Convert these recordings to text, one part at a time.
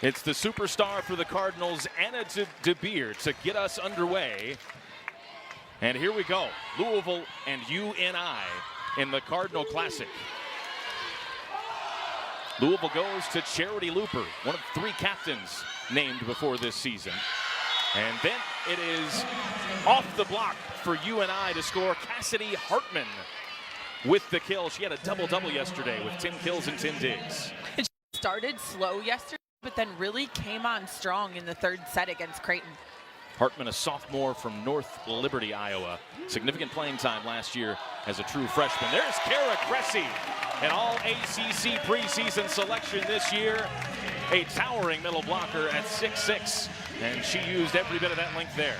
It's the superstar for the Cardinals, Anna DeBeer, to get us underway. And here we go, Louisville and UNI in the Cardinal Classic. Louisville goes to Charity Looper, one of 3 captains named before this season. And then it is off the block for UNI to score. Cassidy Hartman with the kill. She had a double-double yesterday with 10 kills and 10 digs. It started slow yesterday, but then really came on strong in the 3rd set against Creighton. Hartman, a sophomore from North Liberty, Iowa. Significant playing time last year as a true freshman. There's Kara Cressy, an all-ACC preseason selection this year. A towering middle blocker at 6'6", and she used every bit of that length there.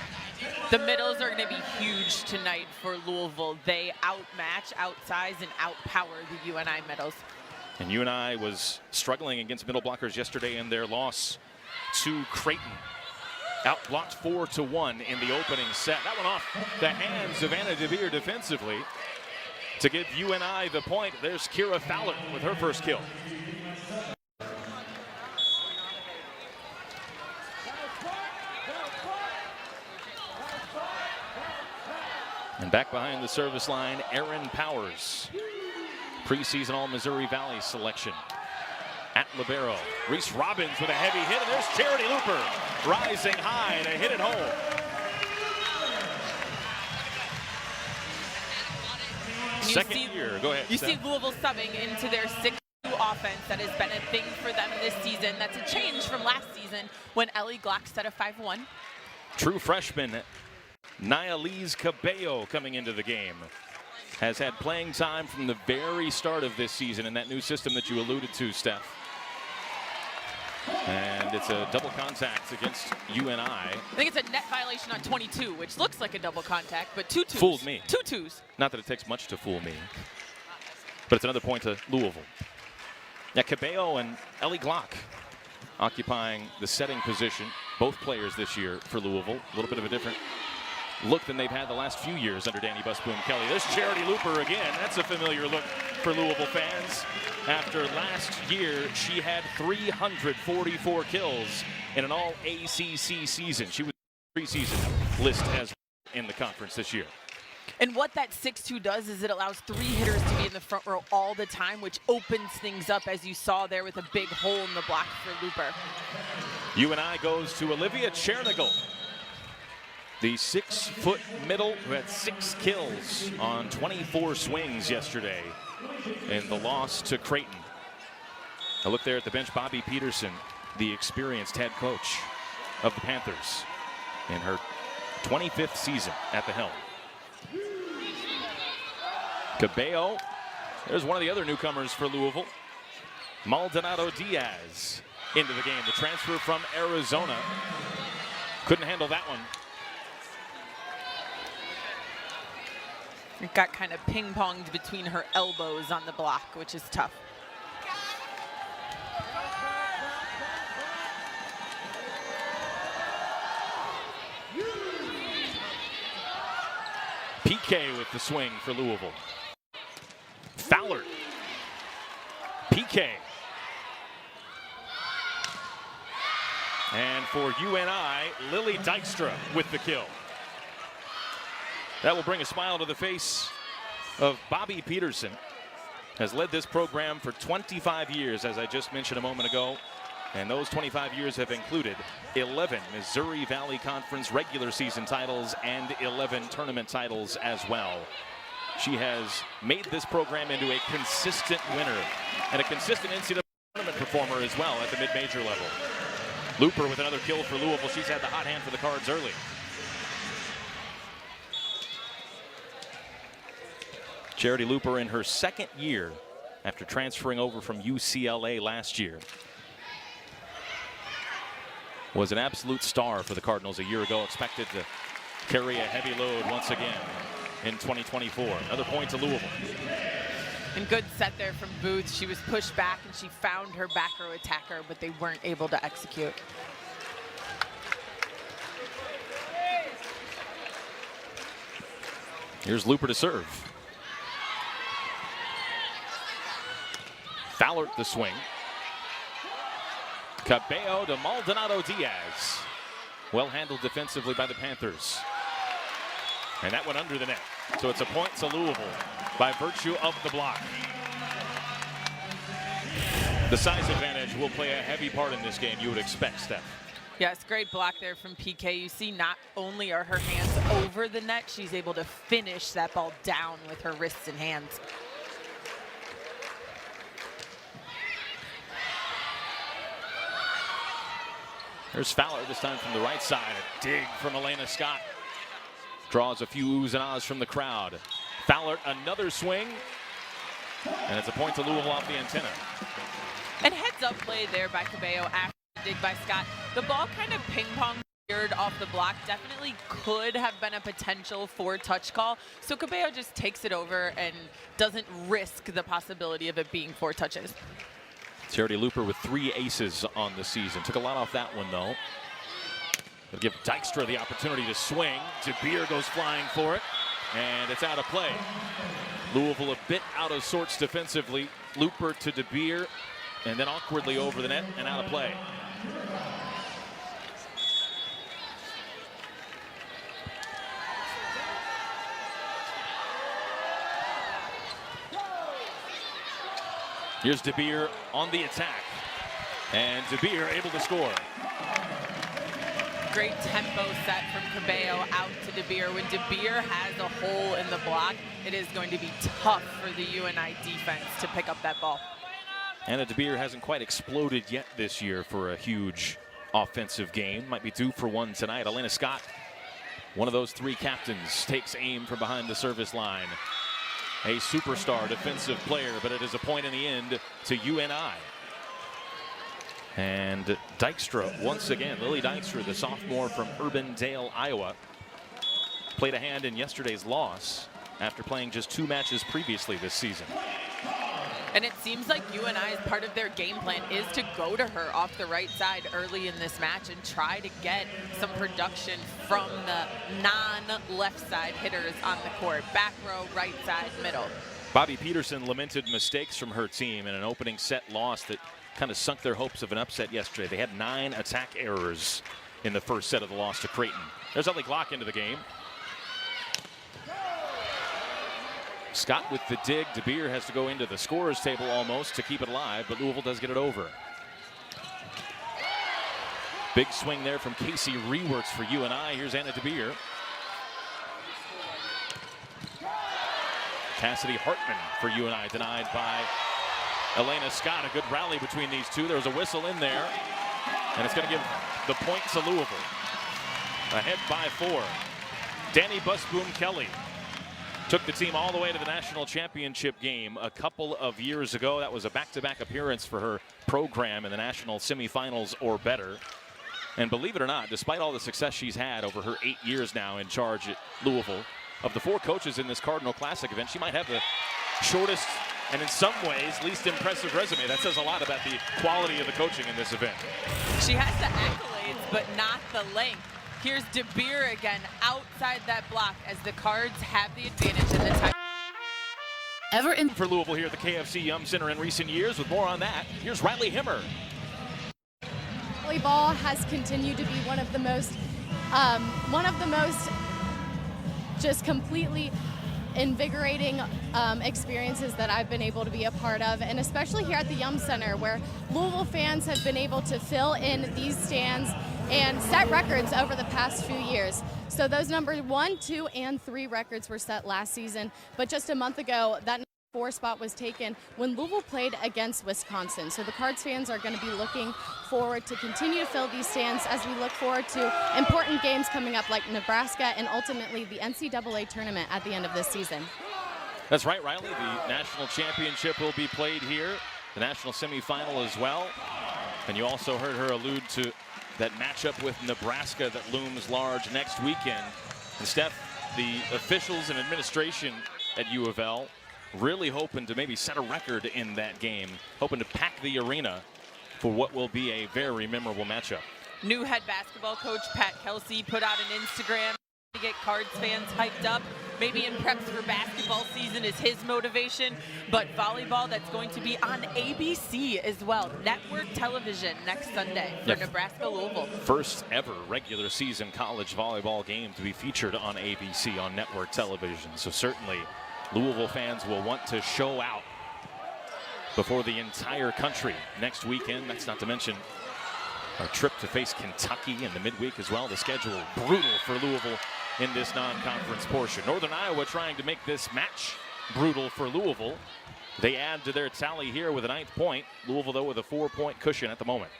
The middles are going to be huge tonight for Louisville. They outmatch, outsize, and outpower the UNI middles. And UNI was struggling against middle blockers yesterday in their loss to Creighton. Outblocked 4-1 in the opening set. That one off the hands of Anna DeBeer defensively to give UNI the point. There's Kira Fowler with her first kill. And back behind the service line, Erin Powers, preseason All-Missouri Valley selection. At libero, Reese Robbins with a heavy hit, and there's Charity Looper rising high to hit it home. Second year, go ahead. You see Louisville subbing into their 6-2 offense. That has been a thing for them this season. That's a change from last season when Ellie Glock set a 5-1. True freshman Nialise Cabello coming into the game. Has had playing time from the very start of this season in that new system that you alluded to, Steph. And it's a double contact against UNI. I think it's a net violation on 22, which looks like a double contact, but 2 twos. Fooled me. 2 twos. Not that it takes much to fool me, but it's another point to Louisville. Now Cabello and Ellie Glock occupying the setting position. Both players this year for Louisville. A little bit of a different look than they've had the last few years under Danny Busboom-Kelly. There's Charity Looper again. That's a familiar look for Louisville fans. After last year, she had 344 kills in an all-ACC season. She was preseason list as in the conference this year. And what that 6-2 does is it allows 3 hitters to be in the front row all the time, which opens things up, as you saw there with a big hole in the block for Looper. UNI goes to Olivia Chernigal, the 6-foot middle who had 6 kills on 24 swings yesterday in the loss to Creighton. A look there at the bench, Bobby Peterson, the experienced head coach of the Panthers in her 25th season at the helm. Cabello, there's one of the other newcomers for Louisville. Maldonado Diaz into the game, the transfer from Arizona. Couldn't handle that one. It got kind of ping-ponged between her elbows on the block, which is tough. PK with the swing for Louisville. Fowler. PK. And for UNI, Lily Dykstra with the kill. That will bring a smile to the face of Bobby Peterson. Has led this program for 25 years, as I just mentioned a moment ago. And those 25 years have included 11 Missouri Valley Conference regular season titles and 11 tournament titles as well. She has made this program into a consistent winner and a consistent NCAA tournament performer as well at the mid-major level. Looper with another kill for Louisville. She's had the hot hand for the Cards early. Charity Looper in her 2nd year after transferring over from UCLA last year. Was an absolute star for the Cardinals a year ago, expected to carry a heavy load once again in 2024. Another point to Louisville. And good set there from Booth. She was pushed back and she found her back row attacker, but they weren't able to execute. Here's Looper to serve. Fowler the swing. Cabello to Maldonado Diaz. Well handled defensively by the Panthers. And that went under the net. So it's a point to Louisville by virtue of the block. The size advantage will play a heavy part in this game, you would expect, Steph. Yes, great block there from PK. You see not only are her hands over the net, she's able to finish that ball down with her wrists and hands. There's Fowler this time from the right side. A dig from Elena Scott. Draws a few oohs and ahs from the crowd. Fowler, another swing. And it's a point to Louisville off the antenna. And heads up play there by Cabello after the dig by Scott. The ball kind of ping-pong off the block. Definitely could have been a potential for touch call. So Cabello just takes it over and doesn't risk the possibility of it being 4 touches. Charity Looper with 3 aces on the season. Took a lot off that one, though. They'll give Dykstra the opportunity to swing. De Beer goes flying for it, and it's out of play. Louisville a bit out of sorts defensively. Looper to De Beer, and then awkwardly over the net and out of play. Here's De Beer on the attack, and De Beer able to score. Great tempo set from Cabello out to De Beer. When De Beer has a hole in the block, it is going to be tough for the UNI defense to pick up that ball. Anna De Beer hasn't quite exploded yet this year for a huge offensive game. Might be due for one tonight. Elena Scott, one of those 3 captains, takes aim from behind the service line. A superstar defensive player, but it is a point in the end to UNI. And Dykstra, once again, Lily Dykstra, the sophomore from Urbandale, Iowa, played a hand in yesterday's loss after playing just 2 matches previously this season. And it seems like UNI's part of their game plan is to go to her off the right side early in this match and try to get some production from the non-left side hitters on the court. Back row, right side, middle. Bobby Peterson lamented mistakes from her team in an opening set loss that kind of sunk their hopes of an upset yesterday. They had 9 attack errors in the first set of the loss to Creighton. There's Ellie Glock into the game. Scott with the dig. De Beer has to go into the scorer's table almost to keep it alive, but Louisville does get it over. Big swing there from Casey Rewerts for UNI. Here's Anna De Beer. Cassidy Hartman for UNI denied by Elena Scott. A good rally between these two. There was a whistle in there, and it's going to give the point to Louisville. Ahead by 4. Danny Busboom Kelly took the team all the way to the national championship game a couple of years ago. That was a back-to-back appearance for her program in the national semifinals or better. And believe it or not, despite all the success she's had over her 8 years now in charge at Louisville, of the 4 coaches in this Cardinal Classic event, she might have the shortest and in some ways least impressive resume. That says a lot about the quality of the coaching in this event. She has the accolades, but not the length. Here's De Beer again outside that block as the Cards have the advantage in the time. Ever in for Louisville here at the KFC Yum Center in recent years. With more on that, here's Riley Himmer. Volleyball has continued to be one of the most just completely invigorating experiences that I've been able to be a part of, and especially here at the Yum Center, where Louisville fans have been able to fill in these stands and set records over the past few years. So those numbers 1, 2, and 3 records were set last season, but just a month ago, that 4 spot was taken when Louisville played against Wisconsin. So the Cards fans are going to be looking forward to continue to fill these stands as we look forward to important games coming up like Nebraska and ultimately the NCAA tournament at the end of this season. That's right, Riley. The national championship will be played here, the national semifinal as well. And you also heard her allude to that matchup with Nebraska that looms large next weekend. And Steph, the officials and administration at U of L really hoping to maybe set a record in that game, hoping to pack the arena for what will be a very memorable matchup. New head basketball coach Pat Kelsey put out an Instagram to get Cards fans hyped up. maybe in preps for basketball season is his motivation, but volleyball, that's going to be on ABC as well. Network television next Sunday for Nebraska-Louisville. First ever regular season college volleyball game to be featured on ABC on network television. So certainly Louisville fans will want to show out before the entire country next weekend. That's not to mention our trip to face Kentucky in the midweek as well. The schedule brutal for Louisville in this non-conference portion. Northern Iowa trying to make this match brutal for Louisville. They add to their tally here with a 9th point. Louisville, though, with a 4-point cushion at the moment.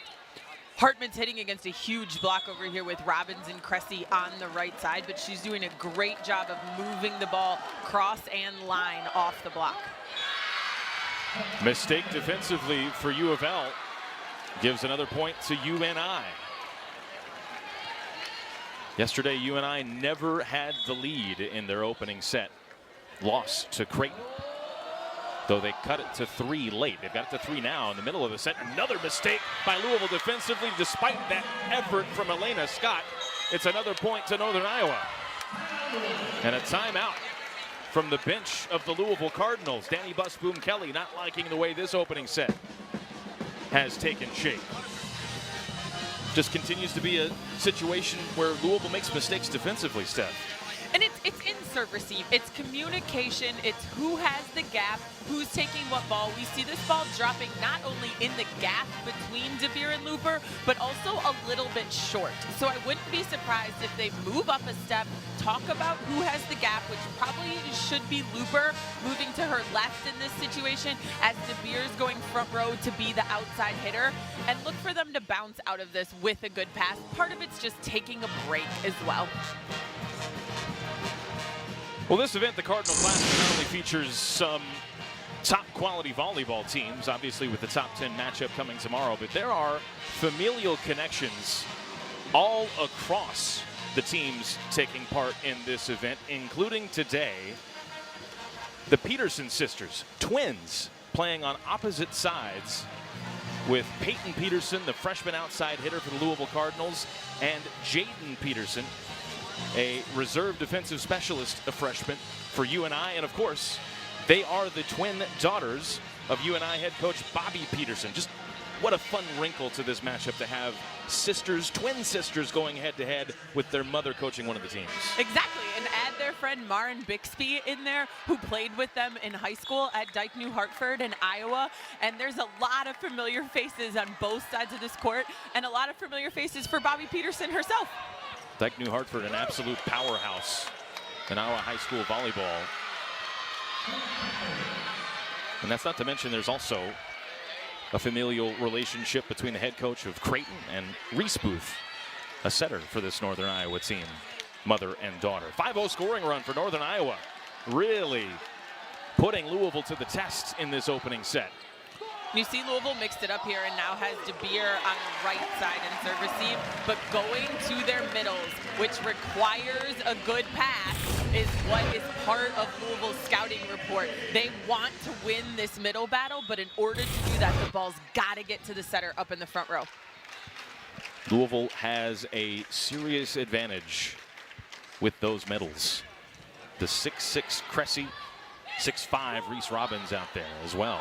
Hartman's hitting against a huge block over here with Robbins and Cressy on the right side, but she's doing a great job of moving the ball cross and line off the block. Mistake defensively for U of L gives another point to UNI. Yesterday, UNI never had the lead in their opening set. Loss to Creighton, though they cut it to 3 late. They've got it to 3 now in the middle of the set. Another mistake by Louisville defensively, despite that effort from Elena Scott. It's another point to Northern Iowa. And a timeout from the bench of the Louisville Cardinals. Danny Busboom-Kelly not liking the way this opening set has taken shape. Just continues to be a situation where Louisville makes mistakes defensively, Steph. And it's in serve receive. It's communication. It's who has the gap, who's taking what ball. We see this ball dropping not only in the gap between DeBeer and Looper, but also a little bit short. So I wouldn't be surprised if they move up a step, talk about who has the gap, which probably should be Looper moving to her left in this situation, as DeBeer's going front row to be the outside hitter, and look for them to bounce out of this with a good pass. Part of it's just taking a break as well. Well, this event, the Cardinal Classic, not only features some top quality volleyball teams, obviously with the top 10 matchup coming tomorrow, but there are familial connections all across the teams taking part in this event, including today the Peterson sisters, twins, playing on opposite sides with Peyton Peterson, the freshman outside hitter for the Louisville Cardinals, and Jaden Peterson, a reserve defensive specialist, a freshman for UNI. And of course, they are the twin daughters of UNI head coach Bobby Peterson. Just what a fun wrinkle to this matchup to have sisters, twin sisters, going head to head with their mother coaching one of the teams. Exactly, and add their friend Maren Bixby in there, who played with them in high school at Dyke New Hartford in Iowa. And there's a lot of familiar faces on both sides of this court, and a lot of familiar faces for Bobby Peterson herself. Dyke New Hartford, an absolute powerhouse in Iowa high school volleyball. And that's not to mention there's also a familial relationship between the head coach of Creighton and Reese Booth, a setter for this Northern Iowa team, mother and daughter. 5-0 scoring run for Northern Iowa, really putting Louisville to the test in this opening set. You see Louisville mixed it up here and now has DeBeer on the right side in serve receive, but going to their middles, which requires a good pass, is what is part of Louisville's scouting report. They want to win this middle battle, but in order to do that, the ball's got to get to the setter up in the front row. Louisville has a serious advantage with those middles. The 6'6" Cressy, 6'5" Reese Robbins out there as well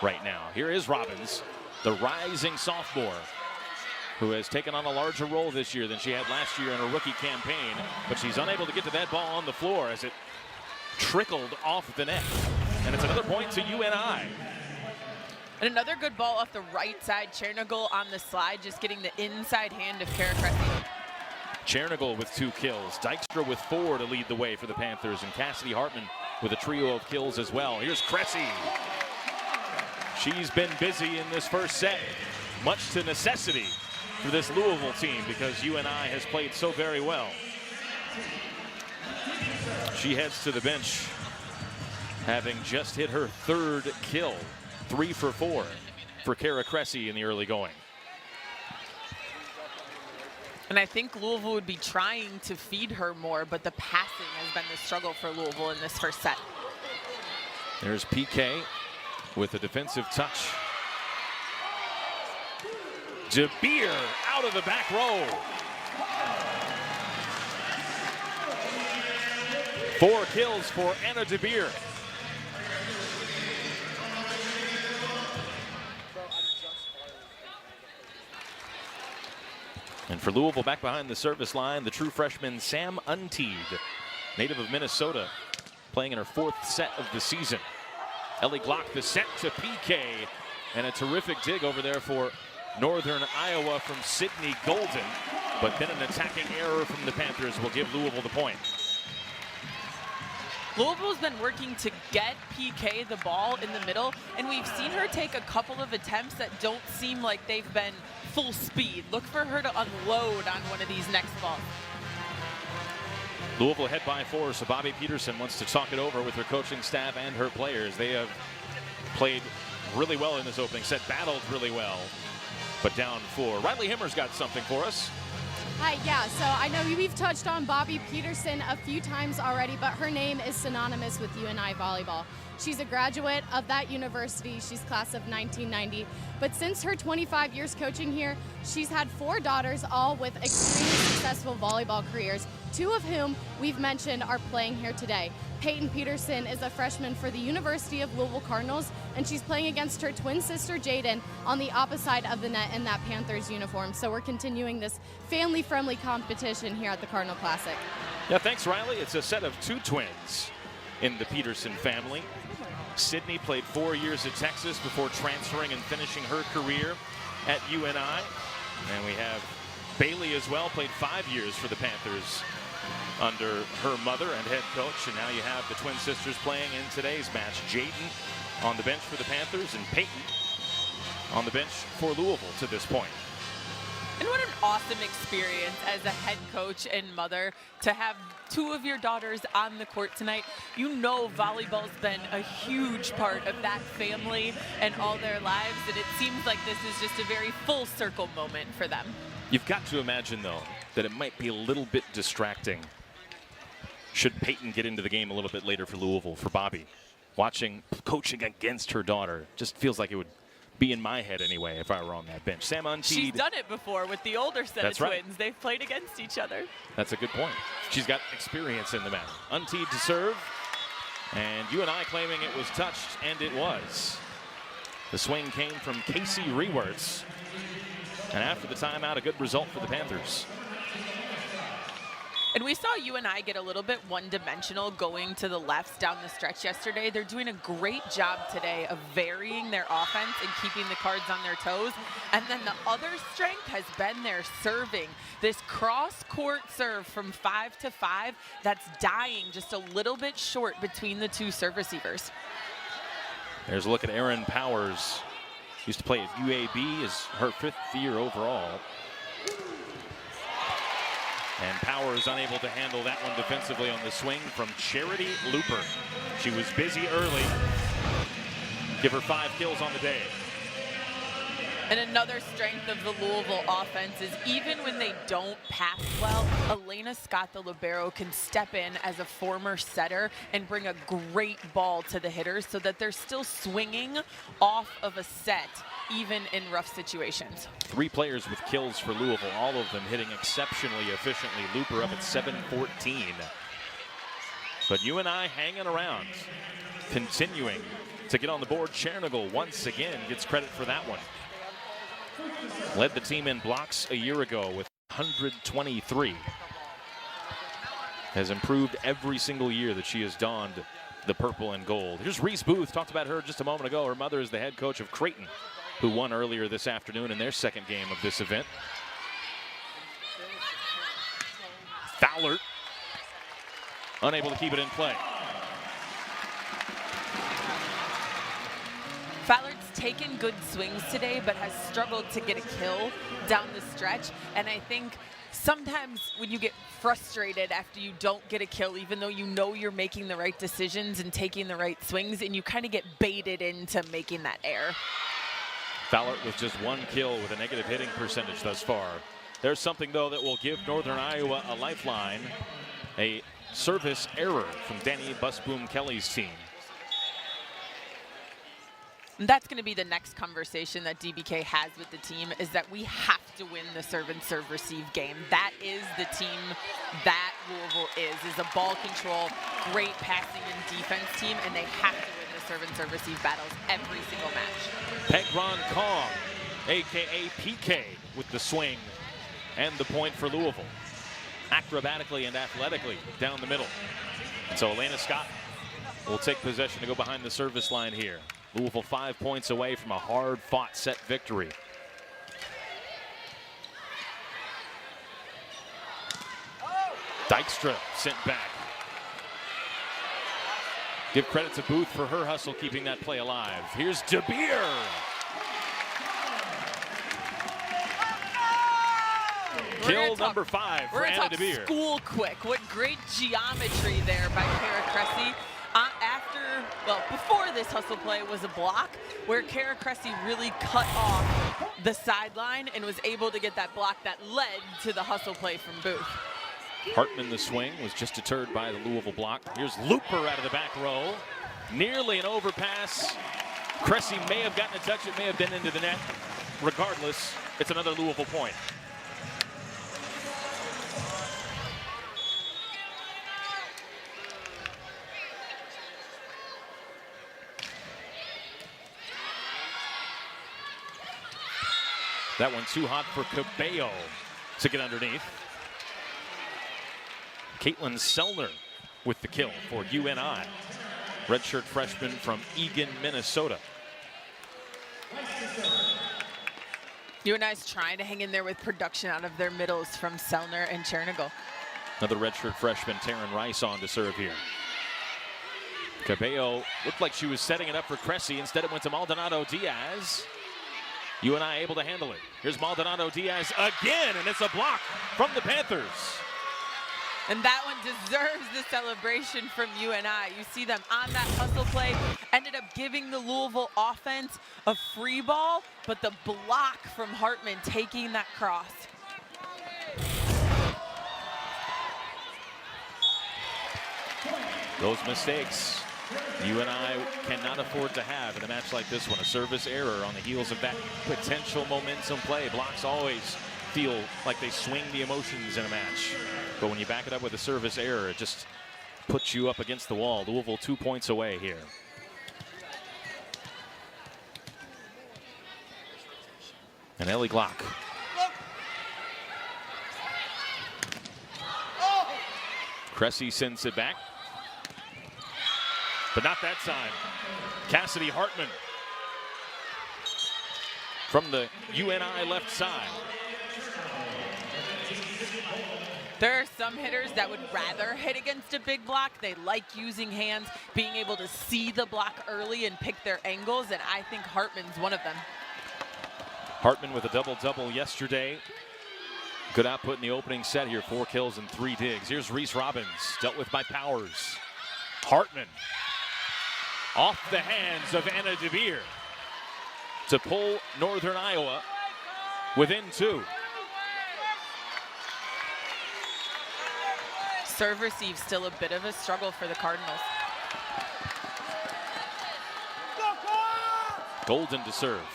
right now. Here is Robbins, the rising sophomore, who has taken on a larger role this year than she had last year in her rookie campaign, but she's unable to get to that ball on the floor as it trickled off the net. And it's another point to UNI. And another good ball off the right side. Chernigal on the slide, just getting the inside hand of Kara Cressy. Chernigal with 2 kills. Dykstra with 4 to lead the way for the Panthers, and Cassidy Hartman with a trio of kills as well. Here's Cressy. She's been busy in this first set, much to necessity for this Louisville team because UNI has played so very well. She heads to the bench, having just hit her 3rd kill, 3 for 4 for Kara Cressy in the early going. And I think Louisville would be trying to feed her more, but the passing has been the struggle for Louisville in this first set. There's PK with a defensive touch. DeBeer out of the back row. 4 kills for Anna DeBeer. And for Louisville, back behind the service line, the true freshman Sam Unteed, native of Minnesota, playing in her 4th set of the season. Ellie Glock the set to PK, and a terrific dig over there for Northern Iowa from Sydney Golden. But then an attacking error from the Panthers will give Louisville the point. Louisville's been working to get PK the ball in the middle, and we've seen her take a couple of attempts that don't seem like they've been full speed. Look for her to unload on one of these next balls. Louisville ahead by 4, so Bobby Peterson wants to talk it over with her coaching staff and her players. They have played really well in this opening set, battled really well, but down 4. Riley Himmer's got something for us. Hi, yeah, so I know we've touched on Bobby Peterson a few times already, but her name is synonymous with UNI Volleyball. She's a graduate of that university. She's class of 1990. But since her 25 years coaching here, she's had 4 daughters, all with extremely successful volleyball careers, 2 of whom we've mentioned are playing here today. Peyton Peterson is a freshman for the University of Louisville Cardinals, and she's playing against her twin sister Jaden on the opposite side of the net in that Panthers uniform. So we're continuing this family-friendly competition here at the Cardinal Classic. Yeah, thanks, Riley. It's a set of 2 twins in the Peterson family. Sydney played 4 years at Texas before transferring and finishing her career at UNI. And we have Bailey as well, played 5 years for the Panthers under her mother and head coach. And now you have the twin sisters playing in today's match. Jaden on the bench for the Panthers and Peyton on the bench for Louisville to this point. And what an awesome experience as a head coach and mother to have 2 of your daughters on the court tonight. You know volleyball's been a huge part of that family and all their lives, and it seems like this is just a very full circle moment for them. You've got to imagine, though, that it might be a little bit distracting should Peyton get into the game a little bit later for Louisville, for Bobby. Coaching against her daughter just feels like it would be in my head anyway if I were on that bench. Sam Unteed. She's done it before with the older set of twins. Right. They've played against each other. That's a good point. She's got experience in the matter. Unteed to serve, and UNI claiming it was touched, and it was. The swing came from Casey Rewerts, and after the timeout, a good result for the Panthers. And we saw UNI get a little bit one-dimensional going to the lefts down the stretch yesterday. They're doing a great job today of varying their offense and keeping the cards on their toes. And then the other strength has been their serving. This cross-court serve from 5 to 5 that's dying just a little bit short between the 2 serve receivers. There's a look at Erin Powers. Used to play at UAB, is her 5th year overall. And Powers unable to handle that one defensively on the swing from Charity Looper. She was busy early. Give her 5 kills on the day. And another strength of the Louisville offense is even when they don't pass well, Elena Scott, the libero, can step in as a former setter and bring a great ball to the hitters so that they're still swinging off of a set, even in rough situations. 3 players with kills for Louisville, all of them hitting exceptionally efficiently. Looper up at 7-14. But UNI hanging around, continuing to get on the board. Chernigal once again gets credit for that one. Led the team in blocks a year ago with 123. Has improved every single year that she has donned the purple and gold. Here's Reese Booth, talked about her just a moment ago. Her mother is the head coach of Creighton, who won earlier this afternoon in their 2nd game of this event. Fowler unable to keep it in play. Fowler's taken good swings today, but has struggled to get a kill down the stretch. And I think sometimes when you get frustrated after you don't get a kill, even though you know you're making the right decisions and taking the right swings, and you kind of get baited into making that error. Fowler with just 1 kill with a negative hitting percentage thus far. There's something, though, that will give Northern Iowa a lifeline. A service error from Danny Busboom Kelly's team. And that's going to be the next conversation that DBK has with the team, is that we have to win the serve and serve receive game. That is the team that Louisville is a ball control, great passing and defense team, and they have to win the serve and serve receive battles every single match. Pegron Kong, a.k.a. PK, with the swing and the point for Louisville. Acrobatically and athletically down the middle. And so Elena Scott will take possession to go behind the service line here. Louisville 5 points away from a hard-fought set victory. Dykstra sent back. Give credit to Booth for her hustle keeping that play alive. Here's DeBeer. Kill number 5 for Anna DeBeer. School quick. What great geometry there by Kara Cressy. Before this hustle play was a block where Kara Cressy really cut off the sideline and was able to get that block that led to the hustle play from Booth. Hartman, the swing, was just deterred by the Louisville block. Here's Looper out of the back row. Nearly an overpass. Cressy may have gotten a touch. It may have been into the net. Regardless, it's another Louisville point. That one too hot for Cabello to get underneath. Caitlin Sellner with the kill for UNI. Redshirt freshman from Eagan, Minnesota. UNI's trying to hang in there with production out of their middles from Sellner and Chernigal. Another redshirt freshman, Taryn Rice, on to serve here. Cabello looked like she was setting it up for Cressy. Instead, it went to Maldonado Diaz. UNI able to handle it. Here's Maldonado Diaz again, and it's a block from the Panthers. And that one deserves the celebration from UNI. You see them on that hustle play, ended up giving the Louisville offense a free ball, but the block from Hartman taking that cross. Those mistakes UNI cannot afford to have in a match like this one. A service error on the heels of that potential momentum play. Blocks always feel like they swing the emotions in a match. But when you back it up with a service error, it just puts you up against the wall. Louisville 2 points away here. And Ellie Glock. Cressy sends it back. But not that time. Cassidy Hartman from the UNI left side. There are some hitters that would rather hit against a big block. They like using hands, being able to see the block early and pick their angles, and I think Hartman's one of them. Hartman with a double-double yesterday. Good output in the opening set here, 4 kills and 3 digs. Here's Reese Robbins, dealt with by Powers. Hartman off the hands of Anna DeBeer to pull Northern Iowa within 2. Serve receive still a bit of a struggle for the Cardinals. Golden to serve.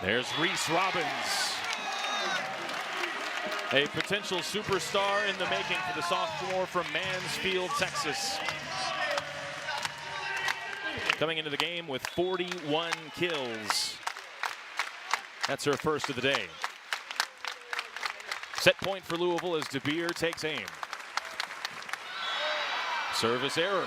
There's Reese Robbins. A potential superstar in the making for the sophomore from Mansfield, Texas. Coming into the game with 41 kills. That's her first of the day. Set point for Louisville as DeBeer takes aim. Service error.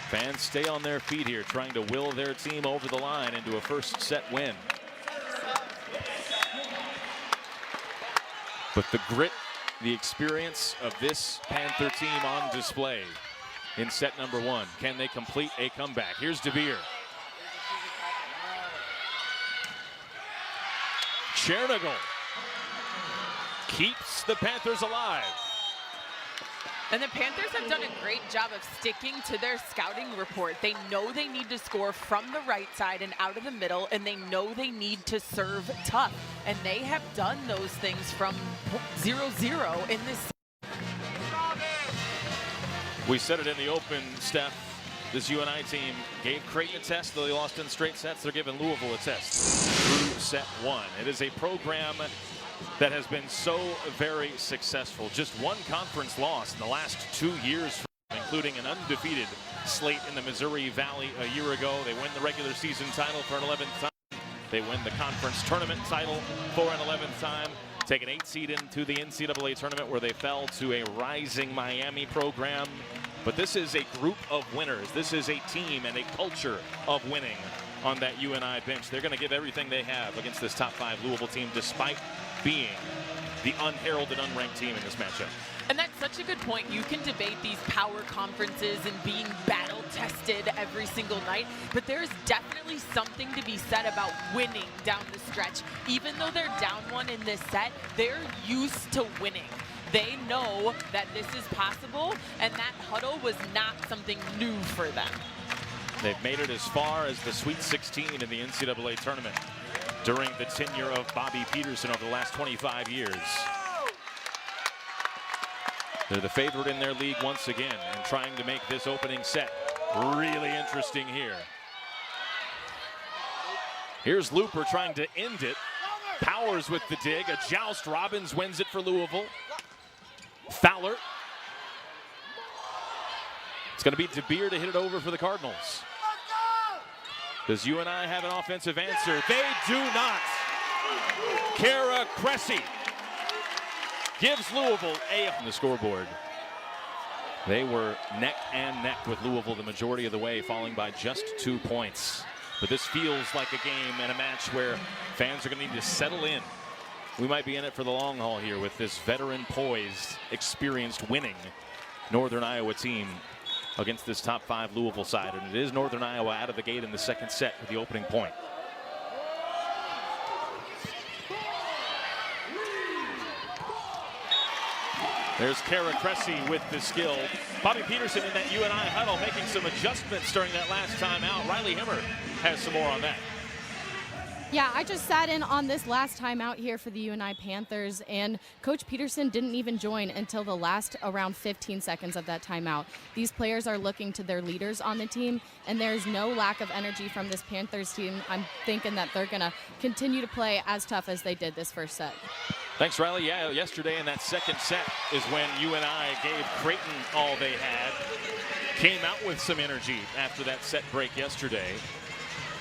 Fans stay on their feet here, trying to will their team over the line into a first set win. But the grit, the experience of this Panther team on display in set number 1. Can they complete a comeback? Here's DeBeer. Chernigal keeps the Panthers alive. And the Panthers have done a great job of sticking to their scouting report. They know they need to score from the right side and out of the middle, and they know they need to serve tough. And they have done those things from 0-0 in this. We said it in the open, Steph. This UNI team gave Creighton a test, though they lost in straight sets. They're giving Louisville a test through set one. It is a program that has been so very successful. Just one conference loss in the last 2 years, including an undefeated slate in the Missouri Valley a year ago. They win the regular season title for an 11th time. They win the conference tournament title for an 11th time. Take an 8 seed into the NCAA tournament where they fell to a rising Miami program. But this is a group of winners. This is a team and a culture of winning on that UNI bench. They're going to give everything they have against this top 5 Louisville team, despite being the unheralded, unranked team in this matchup. And that's such a good point. You can debate these power conferences and being battle tested every single night, but there's definitely something to be said about winning down the stretch. Even though they're down one in this set, they're used to winning. They know that this is possible, and that huddle was not something new for them. They've made it as far as the Sweet 16 in the NCAA tournament during the tenure of Bobby Peterson over the last 25 years. They're the favorite in their league once again, and trying to make this opening set really interesting here. Here's Looper trying to end it. Powers with the dig, a joust. Robbins wins it for Louisville. Fowler. It's going to be DeBeer to hit it over for the Cardinals. Does UNI have an offensive answer? They do not. Kara Cressy gives Louisville a on the scoreboard. They were neck and neck with Louisville the majority of the way, falling by just 2 points. But this feels like a game and a match where fans are going to need to settle in. We might be in it for the long haul here with this veteran, poised, experienced, winning Northern Iowa team against this top 5 Louisville side. And it is Northern Iowa out of the gate in the second set with the opening point. There's Kara Cressy with the skill. Bobby Peterson in that UNI huddle making some adjustments during that last timeout. Riley Himmer has some more on that. Yeah, I just sat in on this last time out here for the UNI Panthers, and Coach Peterson didn't even join until the last around 15 seconds of that timeout. These players are looking to their leaders on the team, and there's no lack of energy from this Panthers team. I'm thinking that they're going to continue to play as tough as they did this first set. Thanks, Riley. Yeah, yesterday in that second set is when UNI gave Creighton all they had. Came out with some energy after that set break yesterday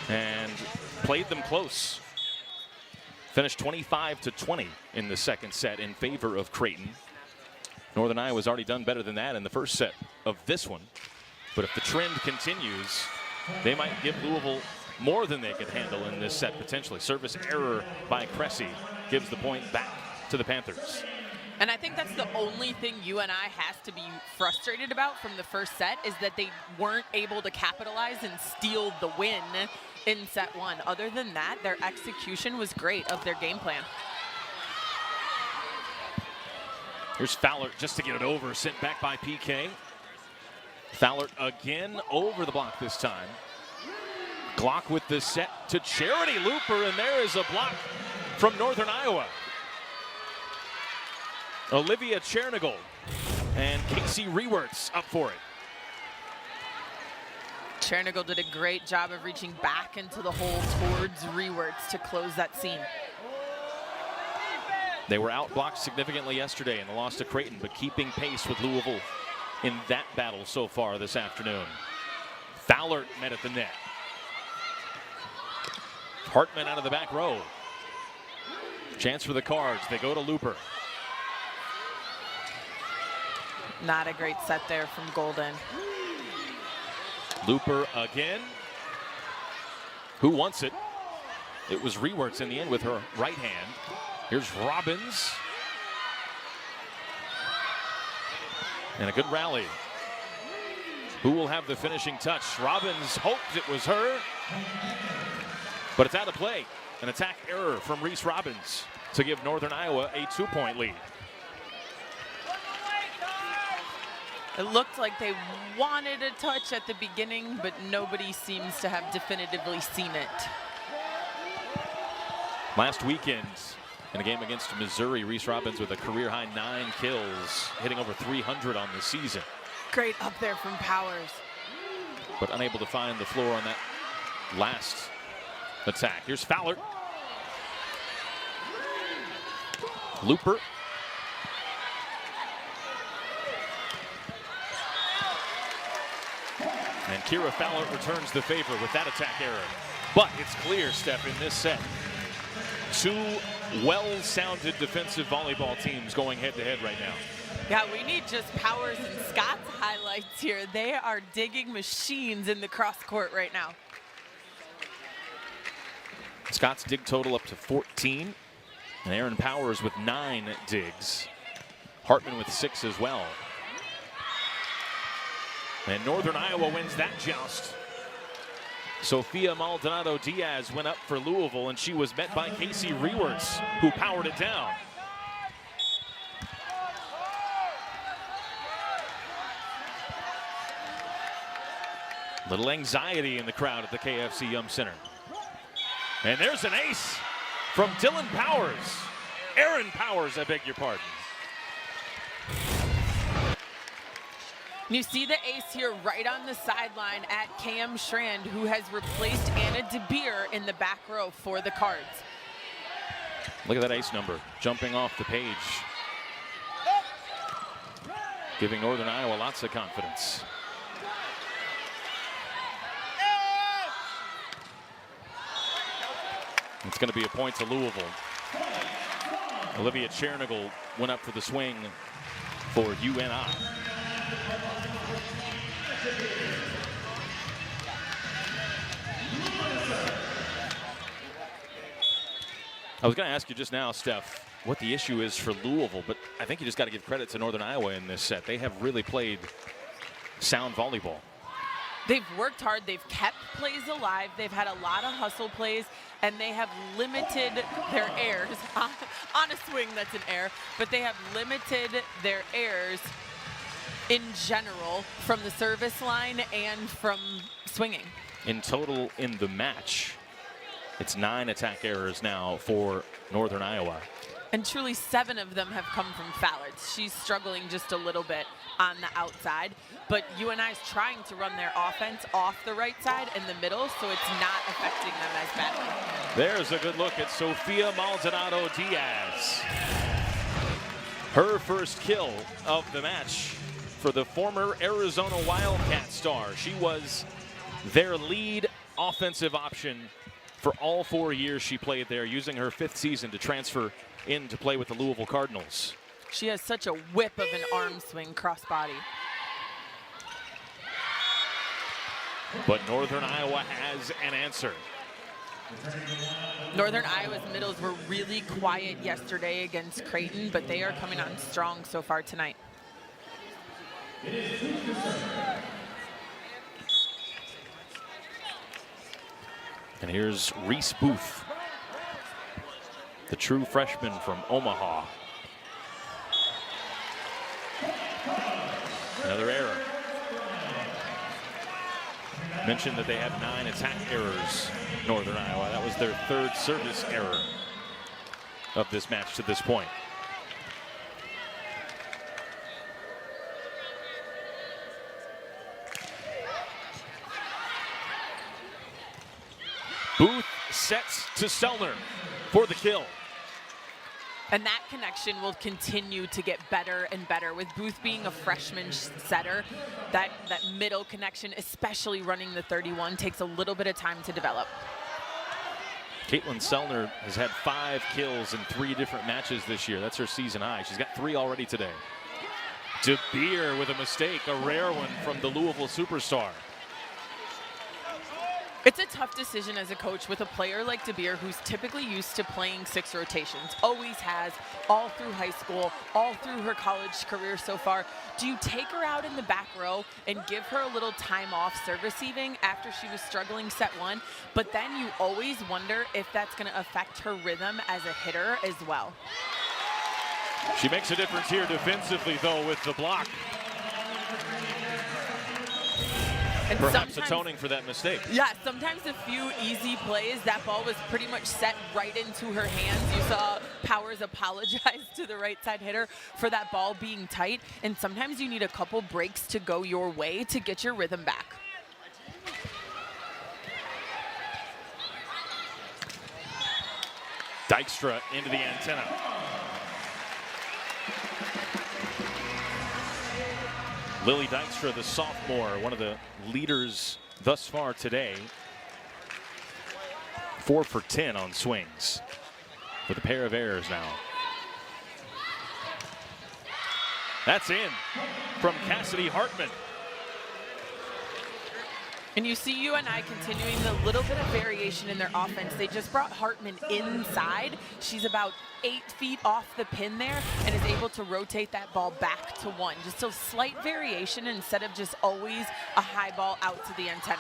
and played them close. Finished 25-20 in the second set in favor of Creighton. Northern Iowa's already done better than that in the first set of this one. But if the trend continues, they might give Louisville more than they could handle in this set potentially. Service error by Cressy gives the point back to the Panthers. And I think that's the only thing UNI has to be frustrated about from the first set, is that they weren't able to capitalize and steal the win in set one. Other than that, their execution was great of their game plan. Here's Fowler just to get it over, sent back by PK. Fowler again over the block this time. Glock with the set to Charity Looper, and there is a block from Northern Iowa. Olivia Chernigal and Casey Rewerts up for it. Chernigal did a great job of reaching back into the hole towards Rewerts to close that seam. They were outblocked significantly yesterday in the loss to Creighton, but keeping pace with Louisville in that battle so far this afternoon. Fowler met at the net. Hartman out of the back row. Chance for the Cards. They go to Looper. Not a great set there from Golden. Looper again. Who wants it? It was Rewerts in the end with her right hand. Here's Robbins. And a good rally. Who will have the finishing touch? Robbins hoped it was her, but it's out of play. An attack error from Reese Robbins to give Northern Iowa a 2-point lead. It looked like they wanted a touch at the beginning, but nobody seems to have definitively seen it. Last weekend, in a game against Missouri, Reese Robbins with a career-high 9 kills, hitting over 300 on the season. Great up there from Powers. But unable to find the floor on that last attack. Here's Fowler. Looper. And Kira Fowler returns the favor with that attack error. But it's clear, Steph, in this set, 2 well-sounded defensive volleyball teams going head-to-head right now. Yeah, we need just Powers and Scott's highlights here. They are digging machines in the cross court right now. Scott's dig total up to 14. And Aaron Powers with 9 digs. Hartman with 6 as well. And Northern Iowa wins that joust. Sophia Maldonado-Diaz went up for Louisville, and she was met by Casey Rewerts, who powered it down. Little anxiety in the crowd at the KFC Yum Center. And there's an ace from Dylan Powers. Aaron Powers, I beg your pardon. You see the ace here right on the sideline at Cam Schrand, who has replaced Anna DeBeer in the back row for the Cards. Look at that ace number jumping off the page, giving Northern Iowa lots of confidence. It's going to be a point to Louisville. Olivia Chernigal went up for the swing for UNI. I was going to ask you just now, Steph, what the issue is for Louisville, but I think you just got to give credit to Northern Iowa in this set. They have really played sound volleyball. They've worked hard. They've kept plays alive. They've had a lot of hustle plays, and they have limited their errors. On a swing, that's an error, but they have limited their errors in general from the service line and from swinging. In total in the match, it's 9 attack errors now for Northern Iowa. And truly 7 of them have come from Fallards. She's struggling just a little bit on the outside, but UNI is trying to run their offense off the right side and the middle, so it's not affecting them as badly. There's a good look at Sophia Maldonado-Diaz. Her first kill of the match for the former Arizona Wildcat star. She was their lead offensive option for all 4 years she played there, using her 5th season to transfer in to play with the Louisville Cardinals. She has such a whip of an arm swing crossbody. But Northern Iowa has an answer. Northern Iowa's middles were really quiet yesterday against Creighton, but they are coming on strong so far tonight. And here's Reese Booth, the true freshman from Omaha. Another error. Mentioned that they have 9 attack errors, Northern Iowa. That was their 3rd service error of this match to this point. Booth sets to Selner for the kill. And that connection will continue to get better and better with Booth being a freshman setter. That middle connection, especially running the 31, takes a little bit of time to develop. Caitlin Selner has had 5 kills in 3 different matches this year. That's her season high. She's got 3 already today. DeBeer with a mistake, a rare one from the Louisville superstar. It's a tough decision as a coach with a player like DeBeer, who's typically used to playing 6 rotations, always has, all through high school, all through her college career so far. Do you take her out in the back row and give her a little time off serve receiving after she was struggling set 1? But then you always wonder if that's going to affect her rhythm as a hitter as well. She makes a difference here defensively, though, with the block. And perhaps atoning for that mistake. Yeah, sometimes a few easy plays, that ball was pretty much set right into her hands. You saw Powers apologize to the right side hitter for that ball being tight. And sometimes you need a couple breaks to go your way to get your rhythm back. Dykstra into the antenna. Lily Dykstra, the sophomore, one of the leaders thus far today. 4 for 10 on swings with a pair of errors now. That's in from Cassidy Hartman. And you see UNI continuing the little bit of variation in their offense. They just brought Hartman inside. She's about 8 feet off the pin there and is able to rotate that ball back to 1. Just a slight variation instead of just always a high ball out to the antenna.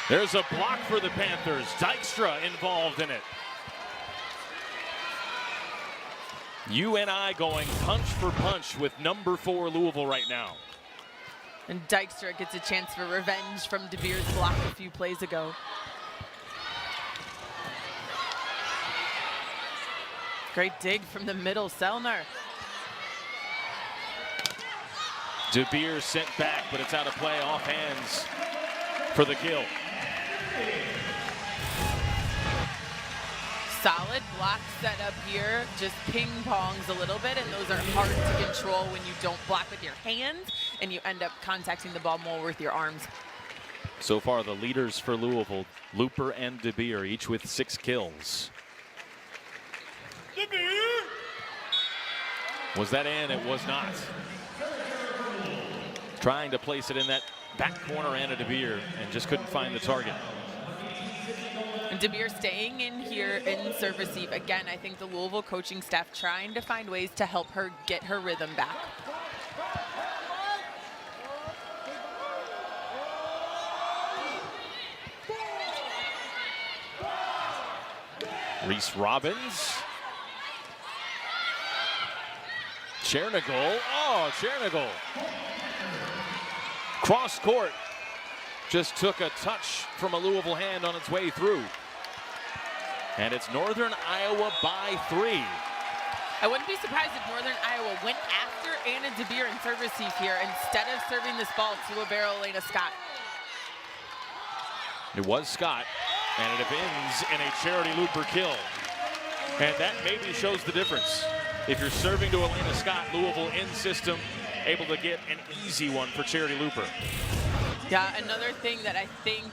There's a block for the Panthers. Dykstra involved in it. UNI going punch for punch with number 4 Louisville right now. And Dykstra gets a chance for revenge from De Beer's block a few plays ago. Great dig from the middle, Selner. De Beer sent back, but it's out of play, off hands for the kill. Solid block set up here, just ping pongs a little bit, and those are hard to control when you don't block with your hands and you end up contacting the ball more with your arms. So far, the leaders for Louisville, Looper and De Beer, each with 6 kills. De Beer! Was that in? It was not. Trying to place it in that back corner, Anna De Beer, and just couldn't find the target. And De Beer staying in here in serve receive. Again, I think the Louisville coaching staff trying to find ways to help her get her rhythm back. Reese Robbins. Chernigal. Oh, Chernigal. Cross court. Just took a touch from a Louisville hand on its way through. And it's Northern Iowa by 3. I wouldn't be surprised if Northern Iowa went after Anna De Beer in serve receive here instead of serving this ball to a barrel Elena Scott. It was Scott, and it ends in a Charity Looper kill. And that maybe shows the difference. If you're serving to Elena Scott, Louisville in system, able to get an easy one for Charity Looper. Yeah, another thing that I think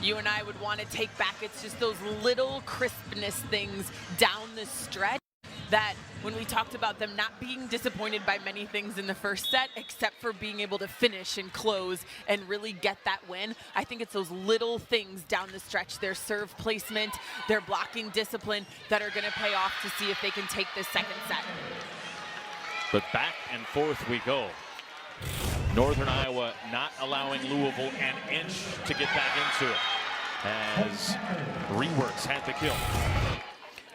UNI would want to take back, it's just those little crispness things down the stretch that when we talked about them not being disappointed by many things in the first set, except for being able to finish and close and really get that win. I think it's those little things down the stretch, their serve placement, their blocking discipline that are going to pay off to see if they can take this second set. But back and forth we go. Northern Iowa not allowing Louisville an inch to get back into it as Reworks had the kill.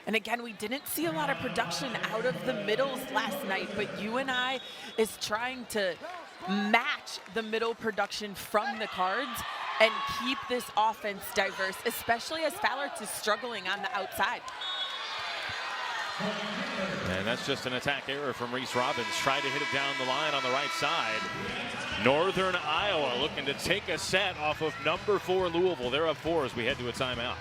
And again, we didn't see a lot of production out of the middles last night, but UNI is trying to match the middle production from the Cards and keep this offense diverse, especially as Fowler is struggling on the outside. And that's just an attack error from Reese Robbins. Tried to hit it down the line on the right side. Northern Iowa looking to take a set off of number 4 Louisville. They're up 4 as we head to a timeout.